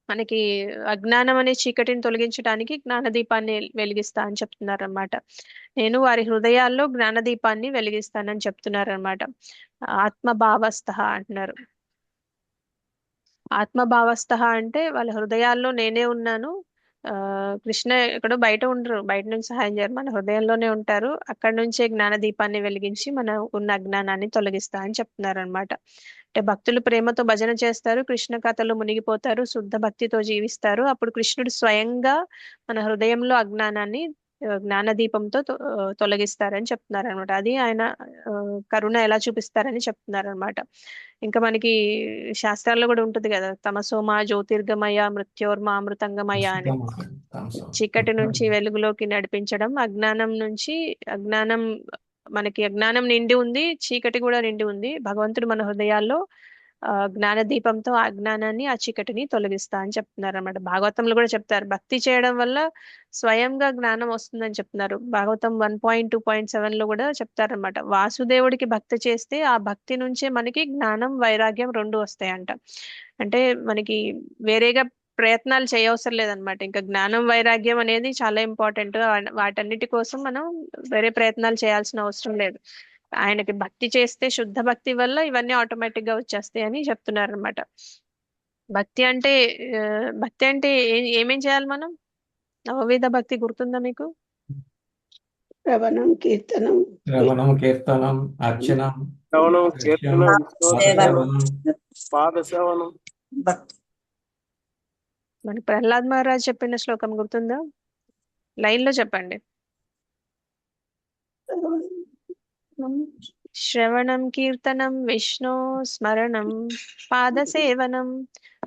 S1: మనకి అజ్ఞానం అనే చీకటిని తొలగించడానికి జ్ఞాన దీపాన్ని వెలిగిస్తా అని చెప్తున్నారు అనమాట. నేను వారి హృదయాల్లో జ్ఞాన దీపాన్ని వెలిగిస్తానని చెప్తున్నారు అనమాట. ఆత్మభావస్థ అంటున్నారు. ఆత్మభావస్థ అంటే వాళ్ళ హృదయాల్లో నేనే ఉన్నాను. కృష్ణ ఎక్కడో బయట ఉండరు, బయట నుంచి సహాయం చేయరు, మన హృదయంలోనే ఉంటారు. అక్కడ నుంచే జ్ఞాన దీపాన్ని వెలిగించి మన ఉన్న అజ్ఞానాన్ని తొలగిస్తా అని చెప్తున్నారు అనమాట. అంటే భక్తులు ప్రేమతో భజన చేస్తారు, కృష్ణ కథలో మునిగిపోతారు, శుద్ధ భక్తితో జీవిస్తారు. అప్పుడు కృష్ణుడు స్వయంగా మన హృదయంలో అజ్ఞానాన్ని జ్ఞాన దీపంతో తొలగిస్తారని చెప్తున్నారు అనమాట. అది ఆయన కరుణ ఎలా చూపిస్తారని చెప్తున్నారు అనమాట. ఇంకా మనకి శాస్త్రాల్లో కూడా ఉంటుంది కదా, తమసోమా జ్యోతిర్గమయ మృత్యోర్మా అమృతంగమయ అని. చీకటి నుంచి వెలుగులోకి నడిపించడం, అజ్ఞానం నుంచి అజ్ఞానం, మనకి అజ్ఞానం నిండి ఉంది, చీకటి కూడా నిండి ఉంది. భగవంతుడు మన హృదయాల్లో జ్ఞాన దీపంతో ఆ అజ్ఞానాన్ని, ఆ చీకటిని తొలగిస్తా అని చెప్తున్నారు అనమాట. భాగవతంలో కూడా చెప్తారు, భక్తి చేయడం వల్ల స్వయంగా జ్ఞానం వస్తుందని చెప్తున్నారు. భాగవతం 1.2.7 లో కూడా చెప్తారనమాట. వాసుదేవుడికి భక్తి చేస్తే ఆ భక్తి నుంచే మనకి జ్ఞానం, వైరాగ్యం 2 వస్తాయంట. అంటే మనకి వేరేగా ప్రయత్నాలు చేయవసరం లేదనమాట. ఇంకా జ్ఞానం, వైరాగ్యం అనేది చాలా ఇంపార్టెంట్. వాటన్నిటి కోసం మనం వేరే ప్రయత్నాలు చేయాల్సిన అవసరం లేదు. ఆయనకి భక్తి చేస్తే, శుద్ధ భక్తి వల్ల ఇవన్నీ ఆటోమేటిక్ గా వచ్చేస్తాయి అని చెప్తున్నారు అనమాట. భక్తి అంటే భక్తి అంటే ఏమేం చేయాలి మనం? నవవిధ భక్తి గుర్తుందా మీకు?
S8: శ్రవణం, కీర్తనం,
S4: అర్చనం,
S10: శ్రవణం, కీర్తనం,
S4: సేవనం,
S10: పాదసేవనం.
S1: మన ప్రహ్లాద్ మహారాజ్ చెప్పిన శ్లోకం గుర్తుందా? లైన్ లో చెప్పండి. శ్రవణం, కీర్తనం, విష్ణు స్మరణం, పాదసేవనం,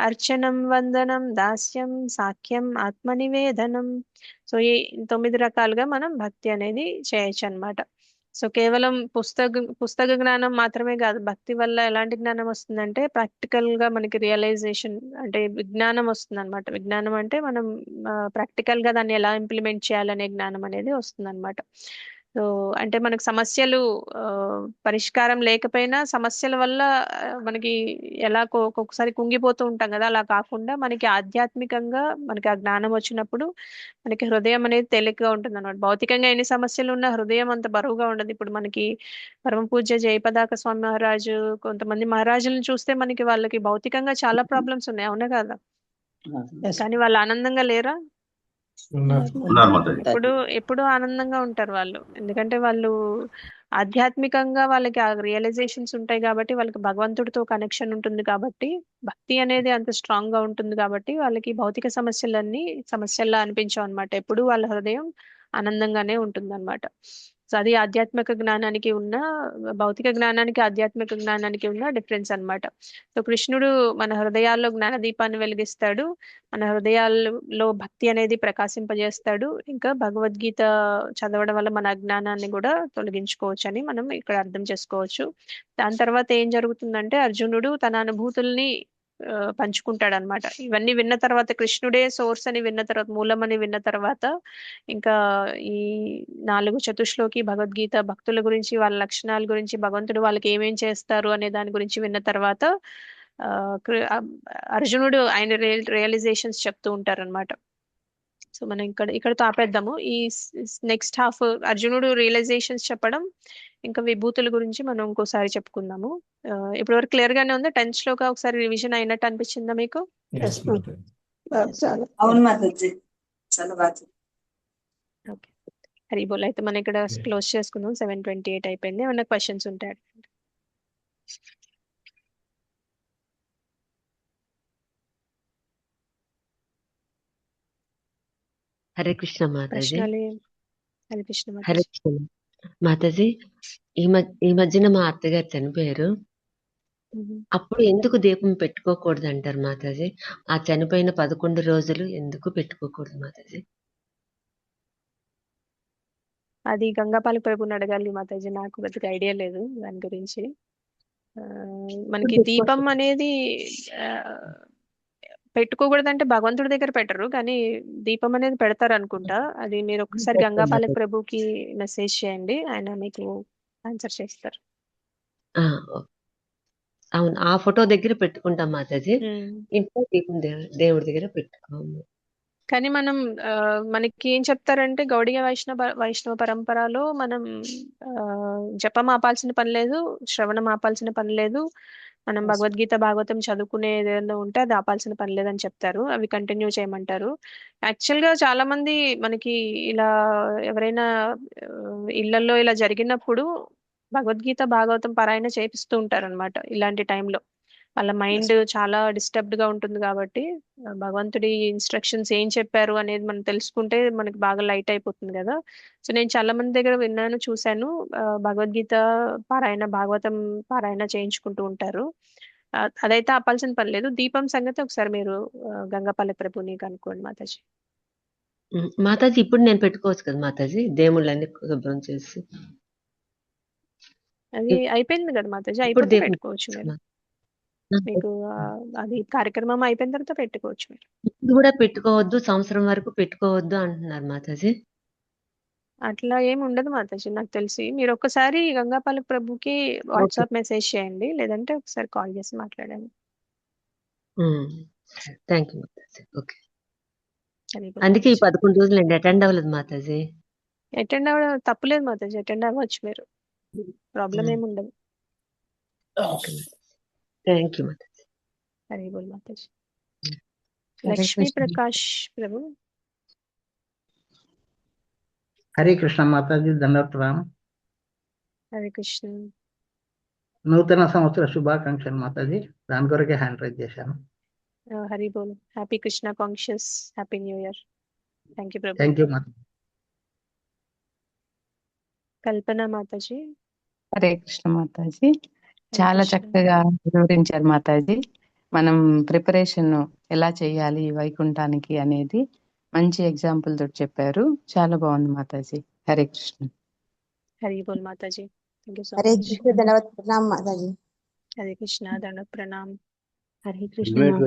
S1: అర్చనం, వందనం, దాస్యం, సాఖ్యం, ఆత్మనివేదనం. సో ఈ 9 రకాలుగా మనం భక్తి అనేది చేయొచ్చు అనమాట. సో కేవలం పుస్తక జ్ఞానం మాత్రమే కాదు, భక్తి వల్ల ఎలాంటి జ్ఞానం వస్తుందంటే ప్రాక్టికల్ గా మనకి రియలైజేషన్, అంటే విజ్ఞానం వస్తుంది అనమాట. విజ్ఞానం అంటే మనం ప్రాక్టికల్ గా దాన్ని ఎలా ఇంప్లిమెంట్ చేయాలనే జ్ఞానం అనేది వస్తుంది అనమాట. సో అంటే మనకు సమస్యలు పరిష్కారం లేకపోయినా సమస్యల వల్ల మనకి ఎలా ఒక్కొక్కసారి కుంగిపోతూ ఉంటాం కదా, అలా కాకుండా మనకి ఆధ్యాత్మికంగా మనకి ఆ జ్ఞానం వచ్చినప్పుడు మనకి హృదయం అనేది తేలికగా ఉంటుంది అనమాట. భౌతికంగా ఎన్ని సమస్యలు ఉన్నా హృదయం అంత బరువుగా ఉండదు. ఇప్పుడు మనకి పరమ పూజ్య జయపతాక స్వామి మహారాజు, కొంతమంది మహారాజులను చూస్తే మనకి వాళ్ళకి భౌతికంగా చాలా ప్రాబ్లమ్స్ ఉన్నాయి, అవునా కదా? కానీ వాళ్ళు ఆనందంగా లేరా? ఎప్పుడు ఆనందంగా ఉంటారు వాళ్ళు. ఎందుకంటే వాళ్ళు ఆధ్యాత్మికంగా వాళ్ళకి ఆ రియలైజేషన్స్ ఉంటాయి కాబట్టి, వాళ్ళకి భగవంతుడితో కనెక్షన్ ఉంటుంది కాబట్టి, భక్తి అనేది అంత స్ట్రాంగ్ గా ఉంటుంది కాబట్టి వాళ్ళకి భౌతిక సమస్యలన్నీ సమస్యల్లా అనిపించవు అనమాట. ఎప్పుడు వాళ్ళ హృదయం ఆనందంగానే ఉంటుంది అనమాట. సో అది ఆధ్యాత్మిక జ్ఞానానికి ఉన్న, భౌతిక జ్ఞానానికి ఆధ్యాత్మిక జ్ఞానానికి ఉన్న డిఫరెన్స్ అనమాట. సో కృష్ణుడు మన హృదయాల్లో జ్ఞాన దీపాన్ని వెలిగిస్తాడు, మన హృదయాల్లో భక్తి అనేది ప్రకాశింపజేస్తాడు. ఇంకా భగవద్గీత చదవడం వల్ల మన అజ్ఞానాన్ని కూడా తొలగించుకోవచ్చు అని మనం ఇక్కడ అర్థం చేసుకోవచ్చు. దాని తర్వాత ఏం జరుగుతుందంటే అర్జునుడు తన అనుభూతుల్ని పంచుకుంటాడు అనమాట. ఇవన్నీ విన్న తర్వాత, కృష్ణుడే సోర్స్ అని విన్న తర్వాత, మూలం అని విన్న తర్వాత, ఇంకా ఈ 4 చతుశ్లోకి భగవద్గీత భక్తుల గురించి, వాళ్ళ లక్షణాల గురించి, భగవంతుడు వాళ్ళకి ఏమేం చేస్తారు అనే దాని గురించి విన్న తర్వాత అర్జునుడు ఆయన రియలైజేషన్స్ చెప్తూ ఉంటారు అనమాట. సో మనం ఇక్కడతో ఆపేద్దాము. ఈ నెక్స్ట్ హాఫ్ అర్జునుడు రియలైజేషన్స్ చెప్పడం, ఇంకా విభూతుల గురించి మనం ఇంకోసారి చెప్పుకుందాము. ఇప్పటి వరకు క్లియర్ గానే ఉందా? 10th శ్లోక ఒకసారి రివిజన్ అయినట్టు అనిపించిందా మీకు?
S4: Yes, Mataji.
S8: చాలా
S12: అవును మాతాజీ, చాలా బాగా.
S1: ఓకే, హరి బోల్. అయితే మనం ఇక్కడ క్లోజ్ చేసుకుందాం. 7:28 అయిపోయింది. ఏమన్నా క్వశ్చన్స్ ఉంటాయి?
S9: హరే కృష్ణ మాతాజీ.
S1: ప్రశ్నలే. హరి కృష్ణ
S9: హరే
S1: మాతాజీ.
S9: కృష్ణ మాతాజీ. ఈ మధ్యన మా అత్తగారు చనిపోయారు. అప్పుడు ఎందుకు దీపం పెట్టుకోకూడదు అంటారు మాతాజీ? ఆ చనిపోయిన 11 రోజులు ఎందుకు పెట్టుకోకూడదు మాతాజీ?
S1: అది గంగాపాలి ప్రభుని అడగాలి మాతాజీ, నాకు పెద్దగా ఐడియా లేదు దాని గురించి. మనకి దీపం అనేది పెట్టుకోకూడదంటే భగవంతుడి దగ్గర పెట్టరు, కానీ దీపం అనేది పెడతారు అనుకుంటా. అది మీరు ఒకసారి గంగాపాలి ప్రభుకి మెసేజ్ చేయండి, ఆయన మీకు ఆన్సర్ చేస్తారు.
S9: ఆ, అవును, ఆ ఫోటో దగ్గర పెట్టుకుంటాం మాతాజీ. ఇంట్లో దీపం దేవుడి దగ్గర పెట్టుకోము.
S1: కానీ మనం మనకి ఏం చెప్తారంటే గౌడీయ వైష్ణవ పరంపరలో మనం జపం ఆపాల్సిన పని లేదు, శ్రవణం ఆపాల్సిన పని లేదు. మనం భగవద్గీత భాగవతం చదువుకునేది ఏదైనా ఉంటే అది ఆపాల్సిన పని లేదని చెప్తారు. అవి కంటిన్యూ చేయమంటారు. యాక్చువల్ గా చాలా మంది మనకి ఇలా ఎవరైనా ఇళ్లలో ఇలా జరిగినప్పుడు భగవద్గీత భాగవతం పారాయణ చేపిస్తూ ఉంటారు అనమాట. ఇలాంటి టైంలో వాళ్ళ మైండ్ చాలా డిస్టర్బ్డ్ గా ఉంటుంది కాబట్టి భగవంతుడి ఇన్స్ట్రక్షన్స్ ఏం చెప్పారు అనేది మనం తెలుసుకుంటే మనకి బాగా లైట్ అయిపోతుంది కదా. సో నేను చాలా మంది దగ్గర విన్నాను, చూశాను. భగవద్గీత పారాయణ, భాగవతం పారాయణ చేయించుకుంటూ ఉంటారు. అదైతే ఆపాల్సిన పని లేదు. దీపం సంగతి ఒకసారి మీరు గంగాపల్లి ప్రభుని కనుక్కోండి మాతాజీ.
S9: మాతాజీ ఇప్పుడు నేను పెట్టుకోవచ్చు కదా మాతాజీ, దేవుళ్ళని శుభ్రం చేసి?
S1: అది అయిపోయింది కదా మాతాజీ,
S9: ఇప్పుడు
S1: అయిపోతే
S9: దీపం
S1: పెట్టుకోవచ్చు మీరు. మీకు అది కార్యక్రమం అయిపోయిన తర్వాత పెట్టుకోవచ్చు మీరు.
S9: ఇప్పుడు కూడా పెట్టుకోవద్దు, సంవత్సరం వరకు పెట్టుకోవద్దు అంటున్నారు మాతాజీ.
S1: అట్లా ఏమి ఉండదు మాతాజీ, నాకు తెలిసి. మీరు ఒక్కసారి గంగాపాలక ప్రభుకి వాట్సాప్ మెసేజ్ చేయండి, లేదంటే ఒకసారి కాల్ చేసి మాట్లాడండి.
S9: Thank you Mataji. ఓకే,
S1: అది
S9: అందుకే ఈ 11 రోజులు నేను అటెండ్ అవ్వలేదు మాతాజీ.
S1: అటెండ్ అవ్వడం తప్పులేదు మాతాజీ, అటెండ్ అవ్వచ్చు మీరు, ప్రాబ్లం ఏమి ఉండదు.
S9: Thank you Mataji.
S1: హరి బోల్ మాతాజీ.
S11: హరే
S1: లక్ష్మీ
S11: కృష్ణ.
S1: ప్రకాష్ ప్రభు.
S13: హరే కృష్ణ మాతాజీ, దండవత్ రామ్.
S1: హరే కృష్ణ.
S13: నూతన సంవత్సర శుభాకాంక్షలు మాతాజీ, దాని కొరకే హ్యాండ్ రైజ్ చేశాను.
S1: హరి బోల్. Happy Krishna conscious, happy new year. Thank you Prabhu.
S13: Thank you Mataji.
S1: Kalpana Mataji.
S11: Hare Krishna Mataji, చాలా చక్కగా వివరించారు మాతాజీ. మనం ప్రిపరేషన్ ఎలా చేయాలి వైకుంఠానికి అనేది మంచి ఎగ్జాంపుల్ తోటి చెప్పారు. చాలా బాగుంది మాతాజీ. హరే కృష్ణ.
S1: హరి బోల్ Mataji. Thank you so
S12: Hare
S1: much.
S12: Krishna, ధన్యవాద ప్రణామ్ మాతాజీ.
S1: హరే కృష్ణ, దండ ప్రణామ్.
S9: హరే కృష్ణ.